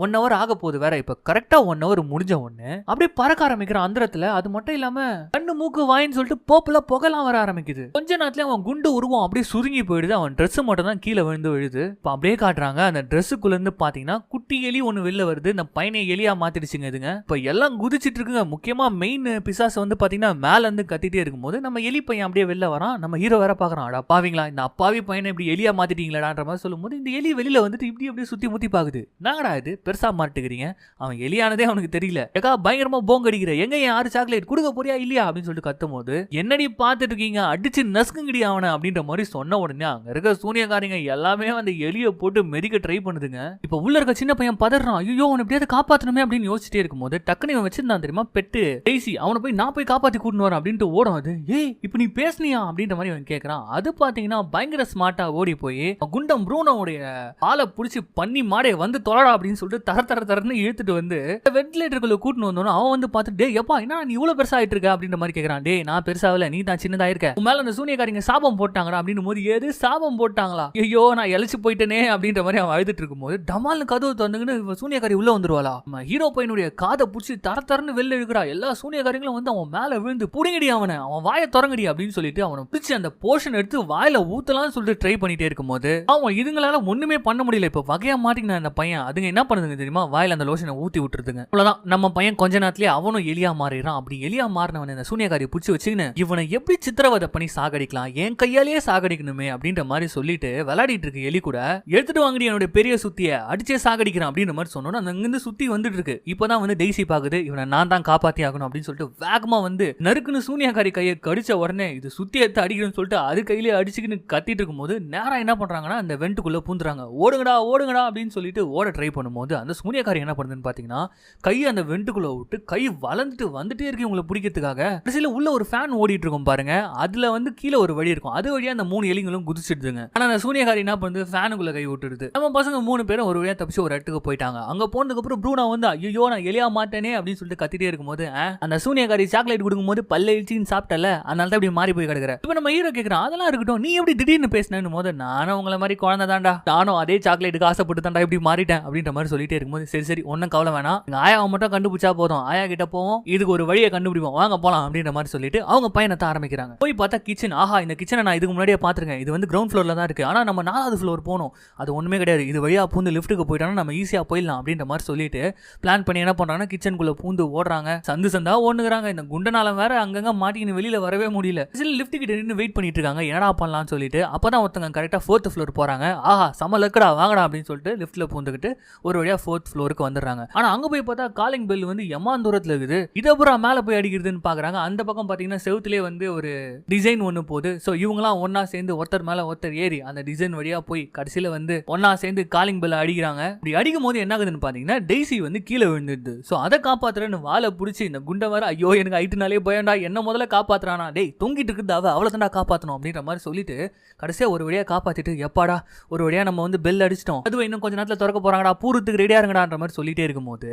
1 hour ஆக போகுது வேற. இப்ப கரெக்டா 1 hour முடிஞ்ச உடனே அப்படியே பறக்க ஆரம்பிக்கிற அந்தரத்துல. அது மட்டும் இல்லாம கண்ணு மூக்கு வாயின்னு சொல்லிட்டு போப்புல புகலாம் வர ஆரம்பிக்குது. கொஞ்ச நேரத்துல அவன் குண்டு உருவம் அப்படியே சுருங்கி போயிடுது. அவன் ட்ரெஸ் மட்டும் தான் கீழே விழுந்து விழுது. இப்ப அப்படியே காட்டுறாங்க அந்த ட்ரெஸ்ஸுக்குள்ள இருந்து பாத்தீங்கன்னா குட்டி எலி ஒண்ணு வெளில வருது. இந்த பையனை எலியா மாத்திடுச்சுங்க இதுங்க. இப்ப எல்லாம் குதிச்சிட்டு இருக்குங்க. முக்கியமா மெயின் பிசாசு வந்து பாத்தீங்கன்னா மேல இருந்து கத்திட்டே இருக்கும்போது நம்ம எலி பையன் அப்படியே வெளில வரான். நம்ம ஹீரோ வேற பாக்குறான். அடா பாவீங்களா இந்த அப்பாவி பையனை இப்படி எலியா மாத்திட்டீங்களான்ற மாதிரி சொல்லும்போது இந்த எலி வெளியில வந்துட்டு இப்படி அப்படியே சுத்தி முத்தி பாக்குது. நாங்கடா இது பெருசா மாட்டுக்கிறீங்க. அவன் எலியானதே அவனுக்கு தெரியல. ஏக்கா பயங்கரமா போங்க அடிக்கிற எங்க என் 6 சாக்லேட் கொடுக்க போறியா இல்லையா அப்படின்னு சொல்லிட்டு கத்தும் போது என்னடி பாத்துட்டு இருக்கீங்க அடிச்சு நசுக்குங்கடி அவனை அப்படின்ற மாதிரி சொன்ன உடனே அங்க இருக்க சூனியக்காரங்க எல்லாமே அந்த எலியை போட்டு மெதிக்க ட்ரை பண்ணுதுங்க. இப்ப உள்ள இருக்க சின்ன பையன் பதறான். ஐயோ அவனை எப்படியாவது காப்பாத்தணுமே அப்படின்னு யோசிச்சுட்டே இருக்கும்போது டக்குனு இவன் வச்சிருந்தான் தெரியுமா பெட்டு டெய்சி. அவனை போய் நான் போய் காப்பாத்தி கூட்டிட்டு வரேன் அப்படின்ட்டு ஓடும். அது ஏய் இப்ப நீ பேசுனியா அப்படின்ற மாதிரி அவன் கேட்கறான். அது பாத்தீங்கன்னா பயங்கர ஸ்மார்ட்டா ஓடி போய் குண்டம் ப்ரூனோடைய பாலை புடிச்சு பண்ணி மாடே வந்து தொலைடா அப்படின்னு சொல்லிட்டு தரன்னு இழுத்துட்டு வந்து வென்டிலேட்டருக்குள்ள கூட்டிட்டு வந்தோம். அவன் வந்து பார்த்துட்டு டே எப்பா என்ன நீ இவ்வளவு பெருசா ஆயிட்டு இருக்க அப்படின்ற மாதிரி கேட்கறான். டே நான் பெருசாவில நீ தான் சின்னதா இருக்க. உன் மேல அந்த சூனியக்காரங்க சாபம் போட்டாங்கடா அப்படின்னு போது ஏது சாபம் போட்டாங்களா ஐயோ நான் எழிச்சு போயிட்டேனே அப்படின்ற மாதிரி அவன் அழுதுட்டு இருக்கும்போது டமால்னு கதவு திறந்துன்னு சூனியக்காரி உள்ள வந்துருவாளா. ஹீரோ பையனுடைய காதை புடிச்சு தரன்னு வெளில இழுக்கிறா. எல்லா சூனியக்காரங்களும் வந்து அவன் மேல விழுந்து புடிங்கடி அவன் வாயை திறங்கடி அப்படின்னு சொல்லிட்டு அவனை பிடிச்சி அந்த போர்ஷன் எடுத்து வாயில ஊத்தலாம்னு சொல்லிட்டு ட்ரை பண்ணிட்டே இருக்கும்போது அவன் இதுங்களால ஒண்ணுமே பண்ண முடியல. இப்ப வகையா மாட்டிக்கின அந்த பையன் அதுங்க என்ன பண்ணுதுங்க தெரியுமா வாயில அந்த லோஷனை ஊத்தி விட்டுருதுங்க. அவ்வளவுதான் நம்ம பையன் கொஞ்ச நேரத்திலேயே அவனும் எலியா மாறிடுறான். அப்படி எலியா மாறினவன் இந்த சூனியக்காரி புடிச்சு வச்சுக்கின்னு இவனை எப்படி சித்திரவதை பண்ணி சாகடிக்கலாம் என் கையாலேயே சாகடிக்கணுமே அப்படின்ற மாதிரி சொல்லிட்டு விளையாடிட்டு இருக்கு எலி கூட. எடுத்துட்டு வாங்கடி என்னோட பெரிய சுத்திய அடிச்சே சாகடிக்கிறான் அப்படின்ற மாதிரி சொன்னோம். அந்த அங்கிருந்து சுத்தி வந்துட்டு இருக்கு. இப்பதான் வந்து டெய்சி பாக்குது இவனை நான் தான் காப்பாத்தி ஆகணும் அப்படின்னு சொல்லிட்டு வேகமா வந்து நறுக்குன்னு சூனியக்காரி கையை கடிச்ச உடனே இது சுத்தி எடுத்து அடிக்கணும்னு சொல்லிட்டு அது கையிலே அடிச்சுக்கின்னு கத்திட்டு இருக்கும்போது நேரா என்ன பண்றாங்கன்னா அந்த வெண்ட்டுக்குள்ள பூந்துறாங்க. ஓடுங்கடா அப்படின்னு சொல்லிட்டு ஓட ட்ரை பண்ணும்போது அந்த சூனியக்காரி என்ன பண்ணுதுன்னு பாத்தீங்கன்னா கை அந்த வெண்ட்டுக்குள்ள விட்டு கை வளர்ந்துட்டு வந்துட்டே இருக்கு இவங்களை பிடிக்கிறதுக்காக. கடைசியில உள்ள ஒரு ஃபேன் ஓடிட்டு இருக்கும் பாருங்க. அதுல வந்து கீழே ஒரு வழி இருக்கும். அது வழியா அந்த 3 எலிங்களும் குதிச்சிடுதுங்க. ஆனா அந்த சூனியக்காரி என்ன பண்ணுது ஃபேனுக்குள்ள கை விட்டுடுது. நம்ம பசங்க 3 பேரும் ஒரு வழியா தப்பிச்சு ஒரு இடத்துக்கு போயிட்டாங்க. அங்க போனதுக்கு அப்புறம் ப்ரூனா வந்து ஐயோ நான் எலியா மாட்டேனே அப்படின்னு சொல்லிட்டு கத்திட்டே இருக்கும்போது அந்த சூனியக்காரி சாக்லேட் கொடுக்கும்போது பல்ல இழிச்சின்னு சாப்பிட்டல அதனால தான் இப்படி மாறி போய் கிடக்குற. இப்ப நம்ம ஹீரோ கேட்கறான் அதெல்லாம் இருக்கட்டும் நீ எப்படி திடீர்னு பேசினேன்னு போது நானும் உங்களை மாதிரி குழந்தை தான்டா நானும் அதே சாக்லேட்டுக்கு ஆசைப்பட்டு தான்டா இப்படி மாறிட்டேன் அப்படின்ற மாதிரி சொல்லிட்டே இருக்கும்போது சரி ஒன்னும் கவலை வேணாம் ஆயாவை மட்டும் கண்டுபிடிச்சா போதும் ஆயா கிட்ட போவோம் இதுக்கு ஒரு வழியை கண்டுபிடிப்போம் வாங்க போலாம் அப்படின்ற மாதிரி சொல்லிட்டு அவங்க பயணத்தை ஆரம்பிக்கிறாங்க. போய் பார்த்தா கிச்சன். ஆஹா இந்த கிச்சனை நான் இதுக்கு முன்னாடியே பாத்துருக்கேன். இது வந்து கிரவுண்ட் ஃப்ளோர்ல தான் இருக்கு. ஆனா நம்ம 4வது ஃப்ளோர் போகணும். அது ஒண்ணுமே கிடையாது. இது வழியா பூந்து லிஃப்ட்டுக்கு போயிட்டோம்னா நம்ம ஈஸியா போயிடலாம் அப்படின்ற மாதிரி சொல்லிட்டு பிளான் பண்ணி என்ன பண்றாங்கன்னா கிச்சனுக்குள்ள பூந்து ஓடுறாங்க. சந்தா ஓடுறாங்க. இந்த குண்டனால வேற அங்கங்க மாட்டின்னு வெளியில வரவே முடியல. லிஃப்ட் கிட்ட நின்று வெயிட் பண்ணிட்டு இருக்காங்க என்னடா பண்ணலாம்னு சொல்லிட்டு. அப்பதான் ஒருத்தங்க கரெக்டா 4th ஃப்ளோர் போறாங்க. ஆஹா சம லக்கடா வாங்கடா அப்படின்னு சொல்லிட்டு லிஃப்ட்ல பூந்துக்கிட்டு ஒரு வழியா 4th ஃப்ளோருக்கு வந்துடுறாங்க. ஆனா அங்க போய் பார்த்தா காலிங் பெல் வந்து எம்மான் தூரத்துல இருக்குது. இதை பூரா மேல போய் அடிக்கிறதுன்னு பாக்குறாங்க. அந்த பக்கம் பாத்தீங்கன்னா செவுத்துலயே வந்து ஒரு டிசைன் ஒண்ணு போகுது. சோ இவங்கலாம் ஒன்னா சேர்ந்து ஒருத்தர் மேல ஒருத்தர் ஏறி அந்த டிசைன் வழியா போய் கடைசியில வந்து ஒன்னா சேர்ந்து காலிங் பெல் அடிக்கிறாங்க. இப்படி அடிக்கும் போது என்ன ஆகுதுன்னு பாத்தீங்கன்னா டெய்சி வந்து கீழே விழுந்துடுது. சோ அதை காப்பாத்துறன்னு வாழை பிடிச்சி இந்த குண்டை வர ஐயோ எனக்கு ஐட்டுனாலே பயண்டா என்ன முதல்ல காப்பாத்துறானா டேய் தொங்கிட்டு இருக்குது அவளை தாண்டா காப்பாத்தணும் அப்படின்ற மாதிரி சொல்லிட்டு கடைசியா ஒரு வழியா காப்பாத்திட்டு எப்பாடா ஒரு வழியா நம்ம வந்து பெல் அடிச்சிட்டோம் அதுவும் இன்னும் கொஞ்ச நேரத்துல திறக்க போறாங்கடா பூரத்துக்கு ரெடியா இருங்கடான்ற மாதிரி சொல்லிட்டே இருக்கும்போது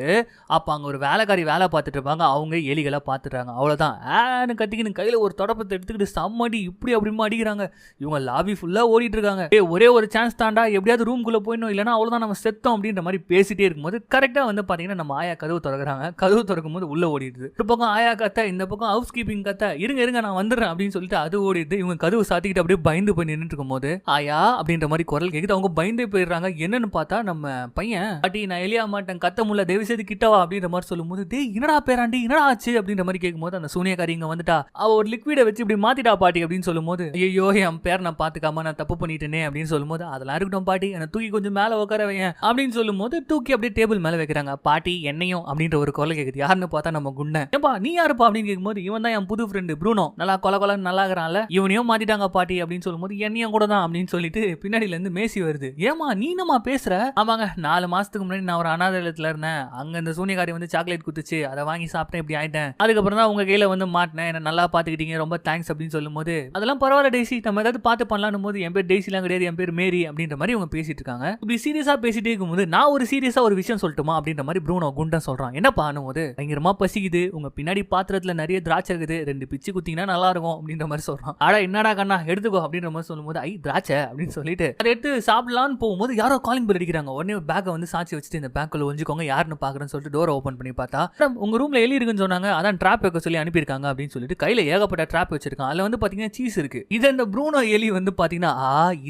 அப்ப அங்க ஒரு வேலைக்காரி வேலை பார்த்துட்டு இருப்பாங்க. அவங்க எலிகளை பார்த்துட்டாங்க. அவ்வளவுதான் ஆன்னு கத்திக்கின்னு கையில ஒரு தொடப்பத்தை எடுத்துக்கிட்டு சம்மடி இப்படி அப்படிமா அடிக்கிறாங்க. இவங்க லாபி ஃபுல்லா ஓடிட்டு இருக்காங்க. ஒரே ஒரு சான்ஸ் தாண்டா எப்படியாவது ரூம்குள்ள போயிடணும் இல்லைன்னா அவ்வளவுதான் நம்ம செத்தோம் அப்படின்ற மாதிரி பேசிட்டே இருக்கும்போது கரெக்டா வந்து பாத்தீங்கன்னா நம்ம ஆயா கதவு திறக்கிறாங்க. கதவு திறக்கும் போது உள்ள ஓடிடுது. ஒரு பக்கம் ஆயா கத்த இந்த பக்கம் ஹவுஸ் கீப்பிங் கத்த இருங்க நான் வந்துடுறேன் அப்படின்னு சொல்லிட்டு அது ஓடிடுது. இவங்க கதவு சாத்திக்கிட்டு அப்படியே பயந்து போய் நின்றுட்டு இருக்கும் போது ஆயா அப்படின்ற மாதிரி குரல் கேக்குது. அவங்க பயந்தே போயிடுறாங்க. என்னன்னு பார்த்தா நம்ம பையன் பாட்டி நான் எலியா மாட்டேன் கத்த முல்ல தயவு செய்து கிட்டவா அப்படின்ற மாதிரி சொல்லும் போது டேய் என்னடா பேராண்டி என்னடா ஆச்சு அப்படின்ற மாதிரி கேட்கும்போது அந்த சூனியக்காரி இங்க வந்துட்டா அவ ஒரு லிக்விட வச்சு இப்படி மாத்திட்டா பாட்டி அப்படின்னு சொல்லும் போது ஐயோ என் பேர் நான் பாத்துக்காம நான் தப்பு பண்ணிட்டேனே அப்படின்னு சொல்லும் போது அதெல்லாம் இருக்கட்டும் பாட்டி என்ன தூக்கி கொஞ்சம் மேல உட்கார வையன் அப்படின்னு சொல்லும் போது தூக்கி அப்படியே டேபிள் மேல வைக்கிறாங்க. பாட்டி என்னையும் அப்படின்ற ஒரு குரல் கேக்குது. யாருன்னு பார்த்தா நம்ம குண்டை. ஏப்பா நீ யாருப்பா அப்படின்னு கேட்கும்போது இவன் தான் என் புது ஃப்ரெண்டு ப்ரூனோ நல்லா கொல நல்லா இருக்கிறான்ல இவனையும் மாத்திட்டாங்க பாட்டி அப்படின்னு சொல்லும் போது என்னையும் கூட தான் அப்படின்னு சொல்லிட்டு பின்னாடில இருந்து மேசி வருது. ஏமா நீ என்னமா பேசுற? ஆமாங்க 4 மாசத்துக்கு முன்னாடி நான் ஒரு அனாதையில இருந்தேன். அங்க இந்த சூனியக்காரி வந்து சாக்லேட் குத்துச்சு அதை வாங்கி சாப்பிட்டேன் இப்படி ஆயிட்டேன். அதுக்கப்புறம் தான் உங்க கையில வந்து மாட்டினேன் என்ன நல்லா பாத்துக்கிட்டீங்க ரொம்ப தேங்க்ஸ் அப்படின்னு சொல்லும் போது அதெல்லாம் பரவாயில்ல டேசி நம்ம ஏதாவது பார்த்து பண்ணலாம்னு போது என் பேர் டெய்ஸிலாம் கிடையாது, என் பேர் மேரி அப்படின்ற மாதிரி இவங்க பேசிட்டு இருக்காங்க. இப்படி சீரியஸா பேசிட்டே இருக்கும்போது நான் ஒரு சீரியஸா ஒரு விஷயம் சொல்லட்டுமா அப்படின்ற மாதிரி ப்ரூனோ குண்டன் சொல்றான். என்னப்பா போது பயங்கரமா பசிக்குது, உங்க பின்னாடி பாத்திரத்துல நிறைய திராட்சை இருக்குது, 2 பிச்சு குத்திங்கன்னா நல்லா இருக்கும் அப்படின்ற மாதிரி சொல்றான். அட என்னடா கண்ணா எடுத்துக்கோ அப்படின்ற மாதிரி சொல்லும்போது ஐ திராட்சை அப்படின்னு சொல்லிட்டு அதை எடுத்து சாப்பிடலான்னு போகும்போது யாரோ காலிங் பெல் அடிக்கிறாங்க. உடனே பேக்கை வந்து சாட்சி வச்சுட்டு இந்த பேக்குள்ள ஒழிஞ்சுக்கோங்க யாருன்னு பாக்குறேன்னு சொல்லிட்டு டோரை ஓபன் பண்ணி பார்த்தா உங்க ரூம்ல எலி இருக்குன்னு சொன்னாங்க, அதான் ட்ராப் வைக்க சொல்லி அனுப்பியிருக்காங்க அப்படின்னு சொல்லிட்டு கையில ஏகப்பட்ட ட்ராப் வச்சிருக்கான். அதுல வந்து பாத்தீங்கன்னா சீஸ் இருக்கு. இது இந்த ப்ரூனோ எலி வந்து பாத்தீங்கன்னா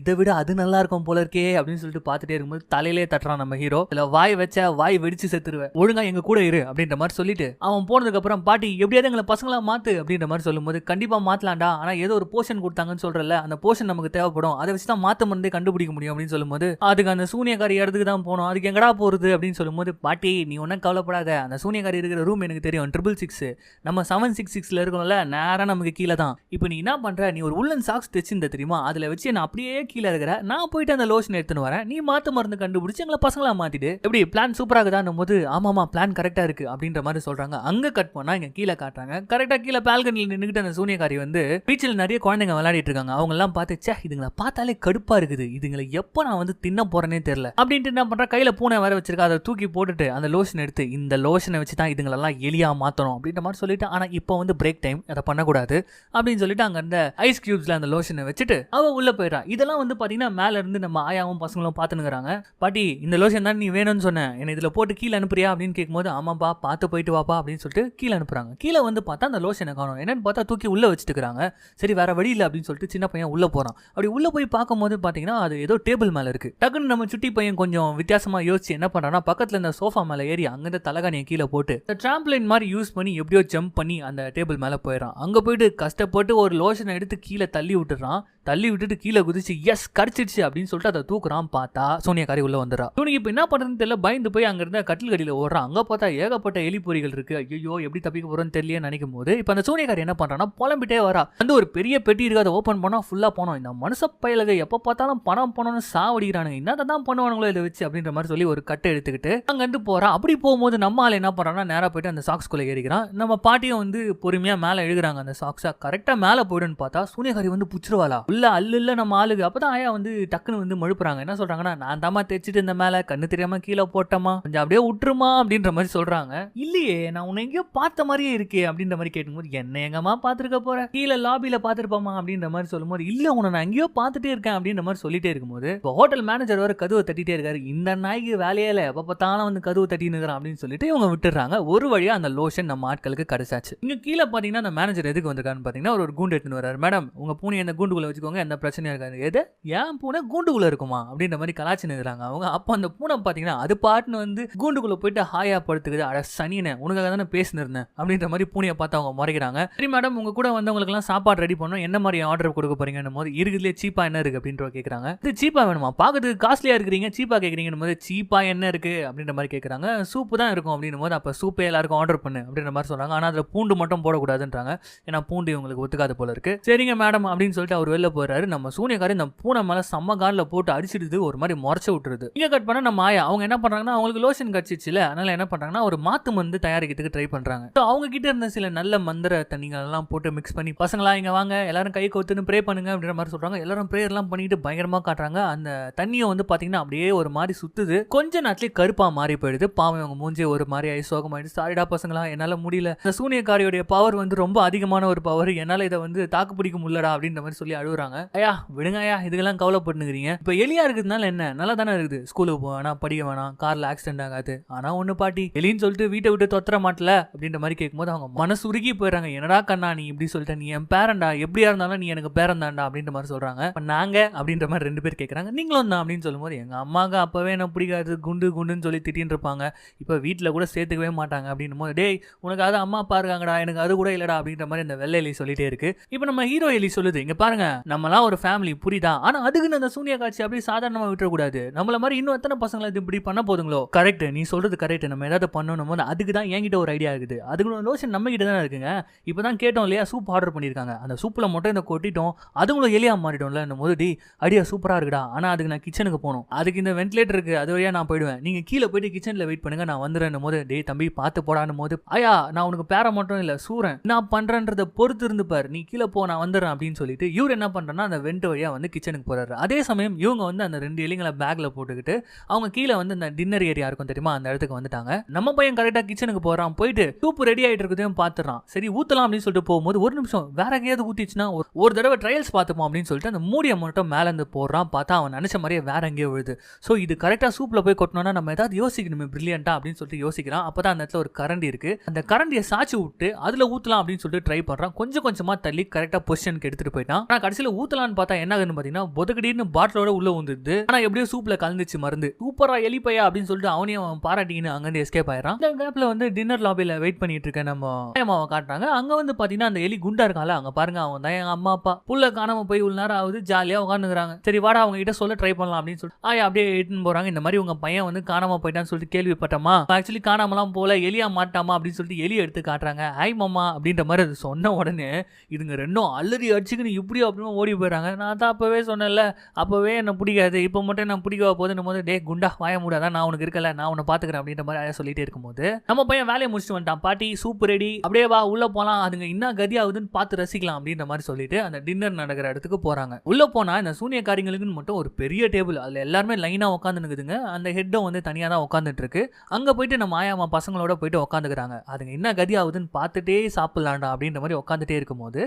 இதை விட அது நல்லா இருக்கும் போல இருக்கே அப்படின்னு சொல்லிட்டு பாத்துட்டே இருக்கும்போது தலையிலே தட்டுறான் நம்ம ஹீரோ. இதுல வாய் வச்ச வாய் வெடிச்சு செத்துருவேன், ஒழுங்கா எங்க கூட இரு அப்படின்ற மாதிரி சொல்லிட்டு அவன் போனதுக்கு அப்புறம் பாட்டி எப்படியாவது எங்களை பசங்களா மாத்து அப்படின்ற மாதிரி சொல்லும்போது கண்டிப்பா மாத்தலாம்டா, ஆனா ஏதோ ஒரு போஷன் கொடுத்தாங்கன்னு சொல்றல, அந்த போஷன் நமக்கு தேவைப்படும், அதை வச்சுதான் மாத்த மருந்தே கண்டுபிடிக்க முடியும் அப்படின்னு சொல்லும்போது அதுக்கு அந்த சூனியக்காரி இடத்துக்கு தான் போனோம், அதுக்கு எங்கடா போறது அப்படின்னு சொல்லும்போது பாட்டி நீ ஒன்னும் கவலைப்படாத, அந்த சூனியக்காரி இருக்கிற ரூம் எனக்கு தெரியும் 666, நம்ம 766ல இருக்கோம்ல, நேரா நமக்கு கீழே தான். இப்போ நீ என்ன பண்ற, நீ ஒரு உள்ளன் சாக்ஸ் தைச்சிருந்த தெரியுமா, அதுல வச்சு நான் அப்படியே கீழே இருக்கிற, நான் போயிட்டு அந்த லோஷன் எடுத்துன்னு வரேன், நீ மாத்து மருந்து கண்டுபிடிச்சு எங்களை பசங்களா மாத்திட்டு எப்படி பிளான் சூப்பரா இருக்குதான்னும் போது ஆமாமா பிளான் கரெக்டா இருக்கு அப்படின்ற மாதிரி சொல்றாங்க. அங்க கட் பண்ணா இங்க கீழே காட்டுறாங்க. கரெக்டா கீழே பால்கனியில் நின்னுகிட்டு அந்த சூனியக்காரி வந்து பீச்சில் நிறைய குழந்தைங்க விளையாடிட்டு இருக்காங்க. அவங்க எல்லாம் பார்த்து சே இதுங்களை பார்த்தாலே கடுப்பா இருக்குது, இதுங்களை எப்போ நான் வந்து தின்ன போறேனே தெரியல அப்படின்ட்டு என்ன பண்றா, கையில பூனை வர வச்சிருக்கா, அதை தூக்கி போட்டுட்டு அந்த லோஷன் எடுத்து இந்த லோஷனை வச்சு தான் இதுங்களெல்லாம் எலியா மாத்தணும் அப்படின்ற மாதிரி சொல்லிட்டு, ஆனா இப்போ வந்து பிரேக் டைம், அதை பண்ணக்கூடாது அப்படின்னு சொல்லிட்டு அங்க அந்த ஐஸ் கியூப்ஸ்ல அந்த லோஷனை வச்சுட்டு அவ உள்ள போயிடா. இதெல்லாம் வந்து பாத்தீங்கன்னா மேல இருந்து நம்ம ஆயாவும் பசங்களும் பாத்துனுக்குறாங்க. பாட்டி இந்த லோஷன் தான் நீ வேணும்னு சொன்ன, என்ன இதுல போட்டு கீழே அனுப்புறியா அப்படின்னு கேட்கும்போது ஆமாப்பா பார்த்து போயிட்டு வாப்பா அப்படின்னு சொல்லிட்டு கீழே அனுப்புறாங்க. கீழே வந்து பார்த்தா அந்த லோஷனை காணும், என்னன்னு பார்த்தா தூக்கி உள்ள வச்சுட்டுக்கிறாங்க. சரி வேற வழி இல்லை அப்படின்னு சொல்லிட்டு சின்ன பையன் உள்ள போறான். அப்படி உள்ள போய் பார்க்கும்போது பாத்தீங்கன்னா அது ஏதோ டேபிள் மேல இருக்கு. டக்குன்னு நம்ம சுட்டி பையன் கொஞ்சம் வித்தியாசமா யோசிச்சு என்ன பண்றான்னா பக்கத்துல இந்த சோஃபா மேல ஏறி அங்கிருந்து தலகாணியை கீழே போட்டு இந்த டிராம்பலைன் மாதிரி யூஸ் பண்ணி எப்படியோ ஜம்ப் பண்ணி அந்த டேபிள் மேல போயிடறான். அங்க போயிட்டு கஷ்டப்பட்டு ஒரு லோஷனை எடுத்து கீழே தள்ளி விட்டுறான். தள்ளி விட்டுட்டு கீழே குதிச்சு எஸ் கடிச்சிடுச்சு அப்படின்னு சொல்லிட்டு அதை தூக்குறான். பார்த்தா சோனியாக்காரி உள்ள வந்துடுறா. இவனுக்கு இப்ப என்ன பண்றதுன்னு தெரியல, பயந்து போய் அங்க இருந்த கட்டில் கடியில ஓடுறான். அங்க பார்த்தா ஏகப்பட்ட எலிப்பொறிகள் இருக்கு. ஐயோ எப்படி தப்பிக்க போறோம்னு தெரியல நினைக்கும் போது இப்ப அந்த சோனியாக்காரி என்ன பண்றான்னா புலம்பிட்டே வரா. வந்து ஒரு பெரிய பெட்டி இருக்கு, அதை ஓபன் பண்ணா ஃபுல்லா பணம். இந்த மனுஷ பயலுக எப்ப பார்த்தாலும் பணம் பணம்னு சாவடிக்கிறானுங்க, என்னதான் பண்ணுவானுங்களோ இதை வச்சு அப்படின்ற மாதிரி சொல்லி ஒரு கட்டை எடுத்துக்கிட்டு அங்க இருந்து போறான். அப்படி போகும்போது நம்ம ஆள் என்ன பண்றான்னா நேரா போயிட்டு அந்த சாக்ஸ்குள்ள ஏறிக்கிறான். நம்ம பாட்டியும் வந்து பொறுமையா மேல எழுதுறாங்க அந்த சாக்ஸா. கரெக்டா மேல போயிடுன்னு பார்த்தா சூனியக்காரி வந்து புச்சிருவாளா உள்ள அல்ல நம்ம ஆளுக்கு. அப்பதான் ஆயா வந்து டக்குன்னு வந்து மழுப்புறாங்க. என்ன சொல்றாங்கன்னா நான் தாமா தைச்சிட்டு இந்த மேல கண்ணு தெரியாம கீழே போட்டமா, கொஞ்சம் அப்படியே விட்டுருமா அப்படின்ற மாதிரி சொல்றாங்க. இல்லையே நான் உன்னை எங்கேயோ பார்த்த மாதிரியே இருக்கே அப்படின்ற மாதிரி கேட்கும்போது என்ன எங்கம்மா பாத்துருக்க போற, கீழே லாபியில பாத்துருப்பாமா அப்படின்ற மாதிரி சொல்லும்போது இல்ல உன்னை நான் எங்கேயோ பார்த்துட்டே இருக்கேன் அப்படின்ற மாதிரி சொல்லிட்டே இருக்கும்போது இப்போ ஹோட்டல் மேனேஜர் வர கதவை தட்டிட்டே இருக்காரு. இந்த நாய்க்கு வேலையே இல்லை, எப்ப பார்த்தாலும் வந்து கதவு தட்டின்னு இருக்கிறான் அப்படின்னு சொல்லிட்டு இவங்க விட்டுறாங்க. ஒரு வழியா அந்த லோஷன் நம்ம ஆட்களுக்கு கிடைச்சாச்சு. இங்க கீழே பாத்தீங்கன்னா அந்த மேனேஜர் எதுக்கு வந்திருக்கான்னு பாத்தீங்கன்னா ஒரு கூண்டு எடுத்துன்னு வர்றாரு. மேடம் உங்க பூனை அந்த கூண்டுக்குள்ள வச்சுக்கோங்க, எந்த பிரச்சனையும் இருக்காது. எது ஏன் பூனை கூண்டுக்குள்ள இருக்குமா அப்படின்ற மாதிரி கலாச்சின்னு இருக்கிறாங்க அவங்க. அப்போ அந்த பூனை பாத்தீங்கன்னா அது பாட்டுன்னு வந்து கூண்டுக்குள்ள போயிட்டு ஹாயா படுத்துக்குது. அட சனினே உனக்காக தானே பேசினிருந்தேன் அப்படின்ற மாதிரி பூனையை பார்த்து அவங்க முறைக்கிறாங்க. சரி மேடம் உங்க கூட வந்தவங்களுக்கு எல்லாம் சாப்பாடு ரெடி பண்ணணும், என்ன மாதிரி ஆர்டர் கொடுக்க போறீங்கன்னு போது இருக்குதுலேயே சீப்பா என்ன இருக்கு அப்படின்ற கேட்கறாங்க. இது சீப்பா வேணுமா, பாக்கிறதுக்கு காஸ்ட்லியா இருக்கிறீங்க சீப்பா கேட்கறீங்கன்னு போது சீப்பா என்ன இருக்கு அப்படின்ற மாதிரி கேட்கறாங்க. சூப்பு தான் இருக்கும் அப்படின்னும் போது அப்ப சூப்பே எல்லாருக்கும் ஆர்டர் பண்ணு அப்படின்ற மாதிரி சொல்றாங்க. ஆனா அதுல பூண்டு மட்டும் போடக்கூடாதுன்றாங்க, ஏன்னா பூண்டு இவங்களுக்கு ஒத்துக்காது போல இருக்கு. சரிங்க மேடம் அப்படின்னு சொல்லிட்டு அவர் வெளில போறாரு. நம்ம சூனியக்காரி இந்த பூனை மேல செம்ம கால்ல போட்டு அடிச்சிடுது, ஒரு மாதிரி முறைச்சு விட்டுருது. இங்க கட் பண்ண நம்ம ஆயா அவங்க என்ன பண்றாங்கன்னா அவங்களுக்கு லோஷன் கட்சிச்சுல, அதனால என்ன பண்றாங்கன்னா ஒரு மாத்து மருந்து தயாரிக்கிறதுக்கு ட்ரை பண்றாங்க. அவங்க கிட்ட இருந்த சில நல்ல மந்திர தண்ணிகள் எல்லாம் போட்டு மிக்ஸ் பண்ணி பசங்களா இங்க வாங்க எல்லாரும் கை கோத்துன்னு ப்ரே பண்ணுங்க அப்படின்ற மாதிரி சொல்றாங்க. எல்லாரும் ப்ரேயர் எல்லாம் பண்ணிட்டு பயங்கரமா காட்டுறாங்க. அந்த தண்ணியை வந்து பாத்தீங்கன்னா அப்படியே ஒரு மாதிரி சுத்துது, கொஞ்ச நேரத்திலே கருப்பா மாறி போயிடுது. பாவம் அவங்க மூஞ்சி ஒரு மாதிரி ஆகி சோகமாயிடுச்சு. சாரிடா பசங்களா என்னால முடியல, இந்த சூனியக்காரியோட பவர் வந்து ரொம்ப அதிகமான ஒரு பவர், என்னால இதை வந்து தாக்கு பிடிக்க முடியலடா அப்படின்ற மாதிரி சொல்லி அழுகுறாங்க. ஐயா விடுங்க ஐயா இதுக்கெல்லாம் கவலைப்பட்டுக்கிறீங்க, இப்ப எலியா இருக்கிறதுனால என்ன நல்லா தானே இருக்குது, ஸ்கூலுக்கு போக வேணாம் படிக்க வேணாம் கார்ல ஆக்சிடென்ட் ஆகாது. ஆனா ஒண்ணு பாட்டி எலின்னு சொல்லிட்டு வீட்டை விட்டு தொத்தர மாட்டல அப்படின்ற மாதிரி கேட்கும்போது அவங்க மனசு உருகி போயிடுறாங்க. என்னடா கண்ணா நீ இப்படி சொல்லிட்ட, நீ என் பேரண்டா, எப்படியா இருந்தாலும் நீ எனக்கு பேரந்தாண்டா அப்படின்ற மாதிரி சொல்றாங்க. நாங்க அப்படின்ற மாதிரி 2 பேர் கேட்கறாங்க. நீங்களும் தான் அப்படின்னு சொல்லும்போது எங்க அம்மாவுக்கு அப்பவே என்ன பிடிக்காது, குண்டு குண்டுன்னு சொல்லி திட்டின்னு இருப்பாங்க, இப்ப வீட்டுல கூட சேர்த்துக்கவே மாட்டாங்க அப்படின்னும் போது டேய் உனக்கு அது அம்மா அப்பா இருக்காங்கடா, எனக்கு அது கூட இல்லடா அப்படின்ற மாதிரி இந்த வெள்ளை எலி சொல்லிட்டே இருக்கு. இப்ப நம்ம ஹீரோ எலி சொல்லுது இங்க பாருங்க நம்மலாம் ஒரு ஃபேமிலி புரியுதா, ஆனா அதுக்குன்னு அந்த சூனிய காட்சி அப்படியே சாதாரணமா விட்டுறக்கூடாது, நம்மள மாதிரி இன்னும் எத்தனை பசங்களை இப்படி பண்ண போதுங்களோ. கரெக்ட் நீ சொல்றது கரெக்ட், நம்ம ஏதாவது பண்ணணும் போது அதுக்கு தான் என்கிட்ட ஒரு ஐடியா இருக்குது, அதுக்கு லோஷன் நம்ம கிட்ட தானே இருக்குங்க, இப்பதான் கேட்டோம் இல்லையா சூப் ஆர்டர் பண்ணிருக்காங்க, அந்த சூப்ல மட்டும் இந்த கொட்டிட்டோம் அதுங்களும் எலியா மாறிட்டோம்ல போது டி ஐடியா சூப்பரா இருக்குடா, ஆனா அதுக்கு நான் கிச்சனுக்கு போகணும், அதுக்கு இந்த வென்டிலேட்டர் இருக்கு அது வழியா நான் போயிடுவேன், நீங்க கீழே போயிட்டு கிச்சன்ல வெயிட் பண்ணுங்க நான் வந்துடுறேன் போது டே தம்பி பார்த்து போடானும் போது ஐயா நான் உனக்கு பேர மட்டும் இல்ல சூரன் நான் பண்றேன்றத பொறுத்து இருந்து பாரு, நீ கீழே போ நான் வந்துடுறேன் அப்படின்னு சொல்லிட்டு இவர் என்ன பண்றேன்னா அந்த வெண்ட் வழியா வந்து கிச்சனுக்கு போறாரு. அதே சமயம் இவங்க வந்து அந்த 2 எலிங்களை பேக்ல போட்டுக்கிட்டு அவங்க கீழே வந்து அந்த டின்னர் ஏரியா இருக்கும் தெரியுமா, அந்த இடத்துக்கு வந்துட்டாங்க. நம்ம பையன் கரெக்டா கிச்சனுக்கு போறான். போயிட்டு சூப் ரெடி ஆயிட்டு இருக்கதையும் பாத்துறான். சரி ஊத்தலாம் அப்படின்னு சொல்லிட்டு போகும்போது ஒரு நிமிஷம் வேற எங்கேயாவது ஊத்திச்சுன்னா ஒரு தடவை ட்ரையல்ஸ் பார்த்துப்போம் அப்படின்னு சொல்லிட்டு அந்த மூடியை மட்டும் மேல இருந்து போடுறான். பார்த்தா அவன் நினைச்ச மாதிரியே வேற எங்கேயோ விழுது. ஸோ இது கரெக்டா சூப்ல போய் கொட்டணும்னா நம்ம ஏதாவது யோசிக்கணுமே பிரில்லியண்டா அப்படின்னு சொல்லிட்டு யோசிக்கிறான். அப்பதான் அந்த இடத்துல ஒரு கரண்டி இருக்கு. அந்த கரண்டியை சாச்சி விட்டு அதுல ஊத்தலாம் அப்படின்னு சொல்லிட்டு ட்ரை பண்றான். கொஞ்சம் கொஞ்சமா தள்ளி கரெக்டா பொசிஷனுக்கு எடுத்துட்டு போயிட்டான். ஆனா கடைசியில ஊத்தலான்னு பார்த்தா என்ன ஆகுதுன்னு பாத்தீங்கன்னா பொதகடின்னு பாட்டிலோட உள்ள வந்துருது. ஆனா எப்படியோ சூப்ல கலந்துச்சு மருந்து. சூப்பரா எலிப்பையா அப்படின்னு சொல்லிட்டு அவனையும் பாராட்டின்னு அங்கிருந்து எஸ்கேப் ஆயிடுறான். இந்த கேப்ல வந்து டின்னர் லாபில வெயிட் பண்ணிட்டு இருக்க நம்ம அம்மாவை காட்டுறாங்க. அங்க வந்து பாத்தீங்கன்னா அந்த எலி குண்டா இருக்கான்ல, அங்க பாருங்க அவன் தான் எங்க அம்மா அப்பா. புள்ள காணாம போய் உள்ள நேரம் ஆகுது, ஜாலியா உட்காந்துக்கிறாங்க. சரி வாடா அவங்க கிட்ட சொல்ல ட்ரை பண்ணலாம் அப்படின்னு சொல்லிட்டு ஆயா அப்படியே எடுத்துன்னு போறாங்க. இந்த மாதிரி உங்க பையன் வந்து காணாம போயிட்டான்னு சொல்லிட்டு கேள்விப்பட்டமா, ஆக்சுவலி காணாமலாம் போல எலியா மாட்டாமா அப்படின்னு சொல்லிட்டு எலி எடுத்து காட்டுறாங்க. ஹாய் மாமா அப்படின்ற மாதிரி அது சொன்ன உடனே இதுங்க ரெண்டும் அல்லறி அடிச்சுக்கின்னு இப்படி அப்படின்னு ஓடி போயிடுறாங்க. நான் தான் அப்பவே சொன்னேன்ல, அப்பவே என்ன பிடிக்காது, இப்போ மட்டும் என்ன பிடிக்க போதுன்னு போது டே குண்டா வாய மூடாதான், நான் உனக்கு இருக்கல, நான் உன்னை பாத்துக்கிறேன் அப்படின்ற மாதிரி ஆயா சொல்லிட்டே இருக்கும்போது நம்ம பையன் வேலையை முடிச்சுட்டு வந்துட்டான். பாட்டி சூப் ரெடி, அப்படியே வா உள்ள போலாம், அதுங்க என்ன கதி ஆகுதுன்னு பார்த்து ரசிக்கலாம் அப்படின்ற மாதிரி சொல்லிட்டு அந்த டின்னர் நடக்கிற இடத்துக்கு போறாங்க. உள்ள போனா இந்த சூனியக்காரிகளுக்குன்னு மட்டும் ஒரு பெரிய டேபிள், அதுல எல்லாருமே லைனா உட்காந்துருக்குதுங்க. அந்த ஹெட்டும் வந்து தனியா தான் உட்காந்துட்டு இருக்கு. அங்க போயிட்டு நம்ம ஆயாமா பசங்களோட போயிட்டு உட்காந்துக்கிறாங்க. அதுங்க என்ன கதி ஆகுதுன்னு பார்த்துட்டே சாப்பிடலாண்டா அப்படின்ற மாதிரி உட்காந்துட்டே இருக்கும்போது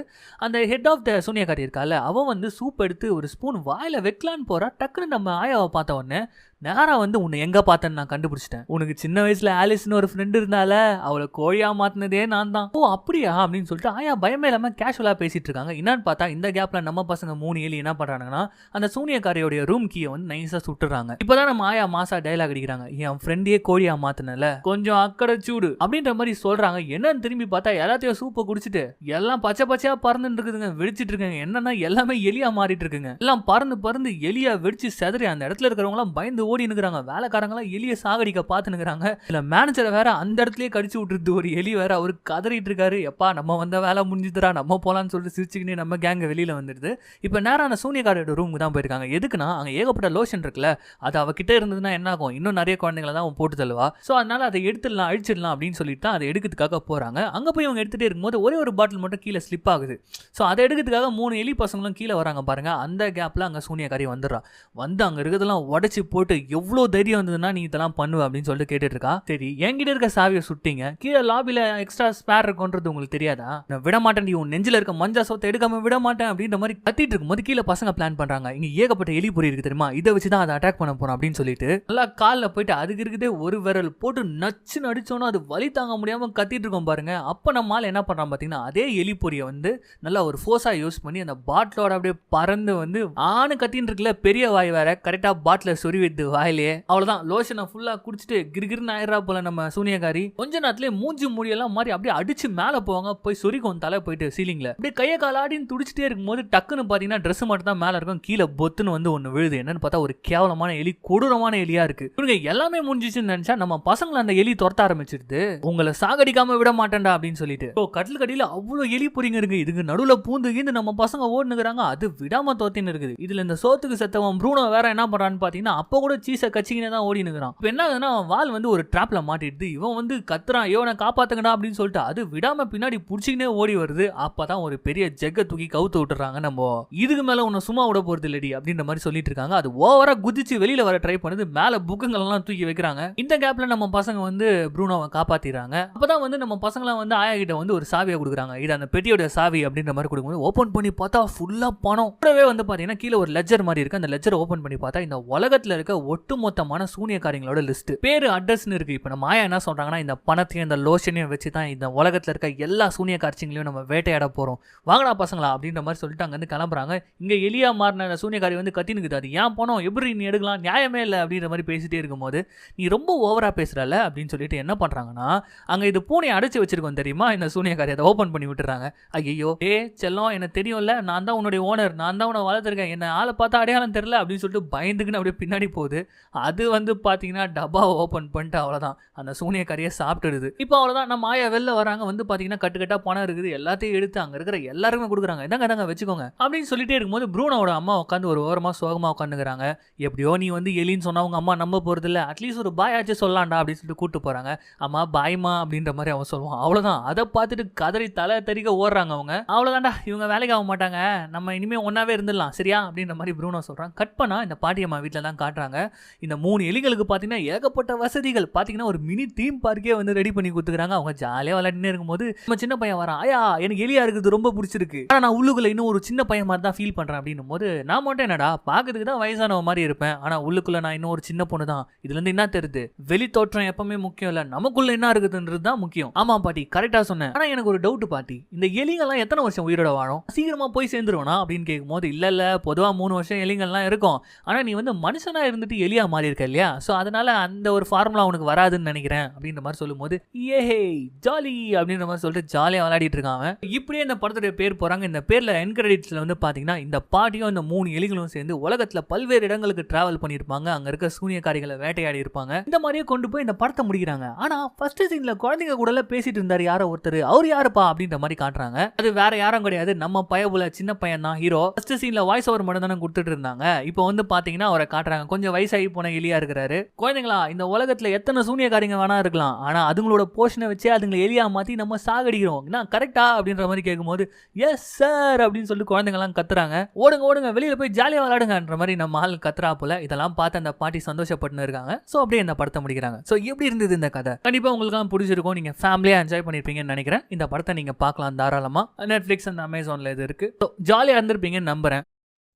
அந்த ஹெட் ஆஃப் த சூனியக்காரி இருக்கால, அவன் வந்து சூப் எடுத்து ஒரு ஸ்பூன் வாயில வைக்கலான்னு போறா. டக்குன்னு நம்ம ஆயாவை பார்த்த உடனே நேரா வந்து உன்னை எங்க பார்த்தேன்னு நான் கண்டுபிடிச்சிட்டேன். உனக்கு சின்ன வயசுல ஆலிஸ்னு ஒரு ஃப்ரெண்ட் இருந்தால, அவளை கோழியா மாத்தினதே நான் தான். ஓ அப்படியா அப்படின்னு சொல்லிட்டு ஆயா பயமே இல்லாம கேஷுவலா பேசிட்டு இருக்காங்க. என்னன்னு பார்த்தா இந்த கேப்ல நம்ம பசங்க 3 ஏலி என்ன பண்றாங்கன்னா அந்த சூனியக்காரியோட ரூம் கீயை வந்து நைஸா சுட்டுறாங்க. இப்பதான் நம்ம ஆயா மாசா டைலாக் அடிக்கிறாங்க, என் ஃப்ரெண்டே கோழியா மாத்தினல கொஞ்சம் அக்கறை சூடு அப்படின்ற மாதிரி சொல்றாங்க. என்னன்னு திரும்பி பார்த்தா எல்லாத்தையும் சூப்பை குடிச்சிட்டு எல்லாம் பச்சை பச்சையா பறந்துட்டு இருக்குதுங்க, வெடிச்சிட்டு இருக்காங்க. என்னன்னா எல்லாமே எலியா மாறிட்டு இருக்குங்க. எல்லாம் பறந்து எலியா வெடிச்சு செதறி அந்த இடத்துல இருக்கிறவங்க எல்லாம் பயந்து ஓடி நிக்கிறாங்க. வேலைக்காரங்களா எலிய சாகடிக்க பார்த்து நிக்கிறாங்க. இல்ல மேனேஜர் வேற அந்த இடத்துலயே கடிச்சு விட்டுருது ஒரு எலி வேற. அவரு கதறிட்டு இருக்காரு, எப்பா நம்ம வந்த வேலை முடிஞ்சுதுரா நம்ம போலான்னு சொல்லிட்டு சிரிச்சுக்கினே நம்ம கேங்க வெளியில வந்துடுது. இப்ப நேரம் அந்த சூனியக்காரோட ரூமுக்கு தான் போயிருக்காங்க. எதுக்குன்னா அங்க ஏகப்பட்ட லோஷன் இருக்குல்ல, அது அவகிட்ட இருந்ததுன்னா என்ன ஆகும், இன்னும் நிறைய குழந்தைங்களை தான் அவன் போட்டு தள்ளுவா. சோ அதனால அதை எடுத்துடலாம் அழிச்சிடலாம் அப்படின்னு சொல்லிட்டு அதை எடுக்கிறதுக்காக போறாங்க. அங்க போய் அவங்க எடுத்துட்டே இருக்கும்போது ஒரே ஒரு பாட்டில் மட்டும் கீழே ஸ்லிப் ஆகுது. சோ அதை எடுக்கிறதுக்காக 3 எலி பசங்களும் கீழே வராங்க பாருங்க. அந்த கேப்ல அங்க சூனியக்காரி வந்துடுறா. வந்து அங்க இருக்கிறதெல்லாம் உடைச்சு போட்டு எவ்வளோ தைரியம் வந்ததுன்னா நீ இதெல்லாம் பண்ணுவ அப்படின்னு சொல்லிட்டு கேட்டுட்டு இருக்கா. சரி என்கிட்ட இருக்க சாவியை சுட்டிங்க, கீழே லாபில எக்ஸ்ட்ரா ஸ்பேர் இருக்குன்றது உங்களுக்கு தெரியாதா, நான் விட மாட்டேன், நீ உன் நெஞ்சில இருக்க மஞ்சா சொத்தை எடுக்காம விட மாட்டேன் அப்படின்ற மாதிரி கத்திட்டு இருக்கும்போது கீழே பசங்க பிளான் பண்றாங்க. இங்க ஏகப்பட்ட எலி பொறி இருக்கு தெரியுமா, இதை வச்சுதான் அதை அட்டாக் பண்ண போறோம் அப்படின்னு சொல்லிட்டு நல்லா காலில் போயிட்டு அதுக்கு இருக்குதே ஒரு விரல் போட்டு நச்சு நடிச்சோன்னா அது வலி தாங்க முடியாம கத்திட்டு இருக்கோம் பாருங்க. அப்ப நம்ம ஆள் என்ன பண்றான் பாத்தீங்கன்னா அதே எலி பொறியை வந்து நல்லா ஒரு ஃபோர்ஸா யூஸ் பண்ணி அந்த பாட்டிலோட அப்படியே பறந்து வந்து ஆணு கத்தின்னு இருக்குல்ல, பெரிய வாய் வேற, கரெக்டா பாட்டில சொறி விட்டு வாயிலே அவ்வளவுதான் லோஷனை ஃபுல்லா குடிச்சிட்டு கிரிகிர்னு ஆயிரா போல நம்ம சூனியக்காரி. கொஞ்ச நேரத்திலே மூஞ்சி முடியெல்லாம் மாதிரி அப்படியே அடிச்சு மேல போவாங்க, போய் சொரிக்கும் தலை போயிட்டு சீலிங்ல அப்படியே கைய காலாடின்னு துடிச்சிட்டே இருக்கும்போது டக்குன்னு பாத்தீங்கன்னா ட்ரெஸ் மட்டும் தான் மேல இருக்கும், கீழே பொத்துன்னு வந்து ஒண்ணு விழுது. என்னன்னு பார்த்தா ஒரு கேவலமான எலி, கொடூரமான எலியா இருக்கு. இவங்க எல்லாமே முடிஞ்சிச்சுன்னு நினைச்சா நம்ம பசங்களை அந்த எலி துரத்த ஆரம்பிச்சிருது. உங்களை சாகடிக்காம விட மாட்டேன்டா அப்படின்னு சொல்லிட்டு கட்டில் கடியில அவ்வளவு எலி பொறிங்க இருக்கு. இதுக்கு நடுவுல பூந்து கீந்து நம்ம பசங்க ஓடுனுக்குறாங்க, அது விடாம தோத்தின்னு இருக்குது. இதுல இந்த சோத்துக்கு செத்தவன் ப்ரூனோ வேற என்ன பண்றான்னு பாத்தீங்கன்னா அப்ப கூட சீச கச்சிக்கினே தான் ஓடி நிக்கிறான். இப்ப என்ன ஆகுதுன்னா வால் வந்து ஒரு ட்ராப்ல மாட்டிடுது. இவன் வந்து கத்துறான், இவனை காப்பாத்துங்கடா அப்படின்னு சொல்லிட்டு அது விடாம பின்னாடி புடிச்சிக்கினே ஓடி வருது. அப்பதான் ஒரு பெரிய ஜெக்க தூக்கி கவுத்து விட்டுறாங்க. நம்ம இதுக்கு மேல உன்னை சும்மா விட போறது இல்லடி அப்படின்ற மாதிரி சொல்லிட்டு இருக்காங்க. அது ஓவரா குதிச்சு வெளியில வர ட்ரை பண்ணுது, மேல புக்குங்கள் எல்லாம் தூக்கி வைக்கிறாங்க. இந்த கேப்ல நம்ம பசங்க வந்து ப்ரூனோவை காப்பாத்திடுறாங்க. அப்பதான் வந்து நம்ம பசங்களாம் வந்து ஆயா கிட்ட வந்து ஒரு சாவியை கொடுக்குறாங்க. இது அந்த பெட்டியோட சாவி அப்படின்ற மாதிரி கொடுக்கும்போது ஓபன் பண்ணி பார்த்தா ஃபுல்லா பணம். கூடவே வந்து பாத்தீங்கன்னா கீழே ஒரு லெஜர் மாதிரி இருக்கு. அந்த லெஜர் ஓபன் பண்ணி பார்த்தா இந்த உலகத்துல இருக்க ஒட்டுமொத்தமான சூனியக்காரங்களோட லிஸ்ட், பேரு அட்ரஸ்னு இருக்கு. இப்ப நம்ம ஆயா என்ன சொல்றாங்கன்னா இந்த பணத்தையும் இந்த லோஷனையும் வச்சு தான் இந்த உலகத்துல இருக்க எல்லா சூனியக்காரச்சிங்களையும் நம்ம வேட்டையாட போறோம், வாங்கடா பசங்களா அப்படின்ற மாதிரி சொல்லிட்டு அங்க இருந்து கிளம்புறாங்க. இங்க எலியா மாறின சூனியக்காரி வந்து கத்தினுக்குது, அது ஏன் பணம் எப்படி நீ எடுக்கலாம், நியாயமே இல்லை அப்படின்ற மாதிரி பேசிட்டே இருக்கும்போது நீ ரொம்ப ஓவரா பேசுறல அப்படின்னு சொல்லிட்டு என்ன பண்றாங்கன்னா அங்க இது பூனையை அடைச்சு வச்சிருக்கோம் தெரியுமா இந்த சூனியக்காரி, அதை ஓபன் பண்ணி விட்டுறாங்க. ஐயோ ஏ செல்லம் எனக்கு தெரியும்ல, நான் தான் உன்னுடைய ஓனர், நான் தான் உன்னை வளர்த்துருக்கேன், என்ன ஆளை பார்த்தா அடையாளம் தெரியல அப்படின்னு சொல்லிட்டு பயந்துக்குன்னு அப்படியே பின்னாடி போகுது. போகுது. அது வந்து பார்த்தீங்கன்னா டப்பாவை ஓப்பன் பண்ணிட்டு அவ்வளோதான் அந்த சூனியக்காரியை சாப்பிட்டுடுது. இப்போ அவ்வளோதான் நம்ம ஆயா வெளில வராங்க. வந்து பார்த்தீங்கன்னா கட்டுக்கட்டா பணம் இருக்குது. எல்லாத்தையும் எடுத்து அங்கே இருக்கிற எல்லாருக்குமே கொடுக்குறாங்க. இந்தாங்க இந்தாங்க வச்சுக்கோங்க அப்படின்னு சொல்லிட்டே இருக்கும்போது ப்ரூனோட அம்மா உட்காந்து ஒரு ஓரமாக சோகமாக உட்காந்துக்கிறாங்க. எப்படியோ நீ வந்து எலின்னு சொன்னா அவங்க அம்மா நம்ப போகிறது இல்லை, அட்லீஸ்ட் ஒரு பாய் ஆச்சு சொல்லலாம்டா அப்படின்னு சொல்லிட்டு கூப்பிட்டு போகிறாங்க. அம்மா பாய்மா அப்படின்ற மாதிரி அவன் சொல்லுவான். அவ்வளோதான் அதை பார்த்துட்டு கதறி தலை தெறிக்க ஓடுறாங்க அவங்க. அவ்வளோதான்டா இவங்க வேலைக்கு ஆக மாட்டாங்க, நம்ம இனிமேல் ஒன்றாவே இருந்துடலாம் சரியா அப்படின்ற மாதிரி ப்ரூனோ சொல்கிறான். கட் பண்ணா இந்த பாட்டியம்மா வீட்டில் தான் காட்டுறாங்க. இந்த 3 எலிகளுக்கு பார்த்தீங்கன்னா ஏகப்பட்ட வசதிகள், பார்த்தீங்கன்னா ஒரு மினி தீம் பார்க்கே வந்து ரெடி பண்ணி கொடுத்துக்கிறாங்க. அவங்க ஜாலியாக விளையாடினே இருக்கும்போது நம்ம சின்ன பையன் வரான். ஆயா எனக்கு எலியா இருக்குது ரொம்ப பிடிச்சிருக்கு, ஆனால் நான் உள்ளுக்குள்ள இன்னும் ஒரு சின்ன பையன் மாதிரி தான் ஃபீல் பண்ணுறேன் அப்படின்னும் போது, நான் மட்டும் என்னடா பார்க்கறதுக்கு தான் வயசானவ மாதிரி இருப்பேன், ஆனால் உள்ளுக்குள்ள நான் இன்னும் ஒரு சின்ன பொண்ணு தான். இதுலேருந்து என்ன தெரியுது, வெளி தோற்றம் எப்பவுமே முக்கியம் இல்லை, நமக்குள்ள என்ன இருக்குதுன்றது தான் முக்கியம். ஆமா பாட்டி கரெக்டாக சொன்னேன். ஆனால் எனக்கு ஒரு டவுட் பாட்டி, இந்த எலிங்கெல்லாம் எத்தனை வருஷம் உயிரோட வாழும், சீக்கிரமா போய் சேர்ந்துருவனா அப்படின்னு கேட்கும்போது, இல்லை பொதுவாக 3 வருஷம் எலிங்கள்லாம் இருக்கும், ஆனால் நீ வந்து மனுஷனா இருந்துட்டு எலியா மாறி இருக்க இல்லையா, ஸோ அதனால அந்த ஒரு ஃபார்முலா உனக்கு வராதுன்னு நினைக்கிறேன் அப்படின்ற மாதிரி சொல்லும்போது, ஏஹே ஜாலி அப்படின்ற மாதிரி சொல்லிட்டு ஜாலியாக விளையாடிட்டு இருக்காங்க. இப்படியே இந்த படத்துடைய பேர் போறாங்க. இந்த பேர்ல என் கிரெடிட்ஸ்ல வந்து பாத்தீங்கன்னா இந்த பாட்டியும் இந்த 3 எலிகளும் சேர்ந்து உலகத்துல பல்வேறு இடங்களுக்கு டிராவல் பண்ணியிருப்பாங்க. அங்க இருக்க சூனியக்காரிகளை வேட்டையாடி இருப்பாங்க. இந்த மாதிரியே கொண்டு போய் இந்த படத்தை முடிக்கிறாங்க. ஆனா ஃபர்ஸ்ட் சீன்ல குழந்தைங்க கூட பேசிட்டு இருந்தாரு யாரோ ஒருத்தர், அவர் யாருப்பா அப்படின்ற மாதிரி காட்டுறாங்க. அது வேற யாரும் கிடையாது, நம்ம பயபுல சின்ன பையன் தான் ஹீரோ. ஃபர்ஸ்ட் சீன்ல வாய்ஸ் ஓவர் மட்டும் தானே கொடுத்துட்டு இருந்தாங்க. இப்போ வந்து பாத்தீங்கன்னா அவரை காட்டுறாங்க, கொஞ்சம் வயசாகி போன எலியா இருக்கிறாரு. குழந்தைங்களா இந்த உலகத்துல எத்தனை சூனியக்காரிங்க வேணா இருக்கலாம், ஆனா அதுங்களோட போஷனை வச்சு அதுங்களை எலியா மாத்தி நம்ம சாகடிக்கிறோம், கரெக்டா அப்படின்ற மாதிரி கேட்கும்போது, எஸ் சார் அப்படின்னு சொல்லிட்டு குழந்தைங்கலாம் கத்துறாங்க. ஓடுங்க ஓடுங்க வெளியில போய் ஜாலியாக விளையாடுங்கன்ற மாதிரி நம்ம ஆள் கத்துறா போல. இதெல்லாம் பார்த்து அந்த பாட்டி சந்தோஷப்பட்டு இருக்காங்க. ஸோ அப்படியே இந்த படத்தை முடிக்கிறாங்க. ஸோ எப்படி இருந்தது இந்த கதை? கண்டிப்பாக உங்களுக்கு பிடிச்சிருக்கும், நீங்க ஃபேமிலியாக என்ஜாய் பண்ணிருப்பீங்கன்னு நினைக்கிறேன். இந்த படத்தை நீங்க பார்க்கலாம் தாராளமா. நெட்ஃபிளிக்ஸ் அண்ட் அமேசான்ல இது இருக்கு. ஸோ ஜாலியாக இருந்திருப்பீங்கன்னு நம்புறேன்.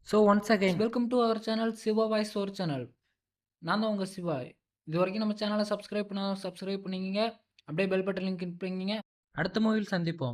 So once again welcome to our channel Shiva Voice ஓர் சேனல். நான் தான் உங்கள் சிவா. இது வரைக்கும் நம்ம சேனலை சப்ஸ்கிரைப் பண்ணிக்கிங்க. அப்படியே பெல் பட்டன் லிங்க் கிளிக் பண்ணிக்கிங்க. அடுத்த மூவியில் சந்திப்போம்.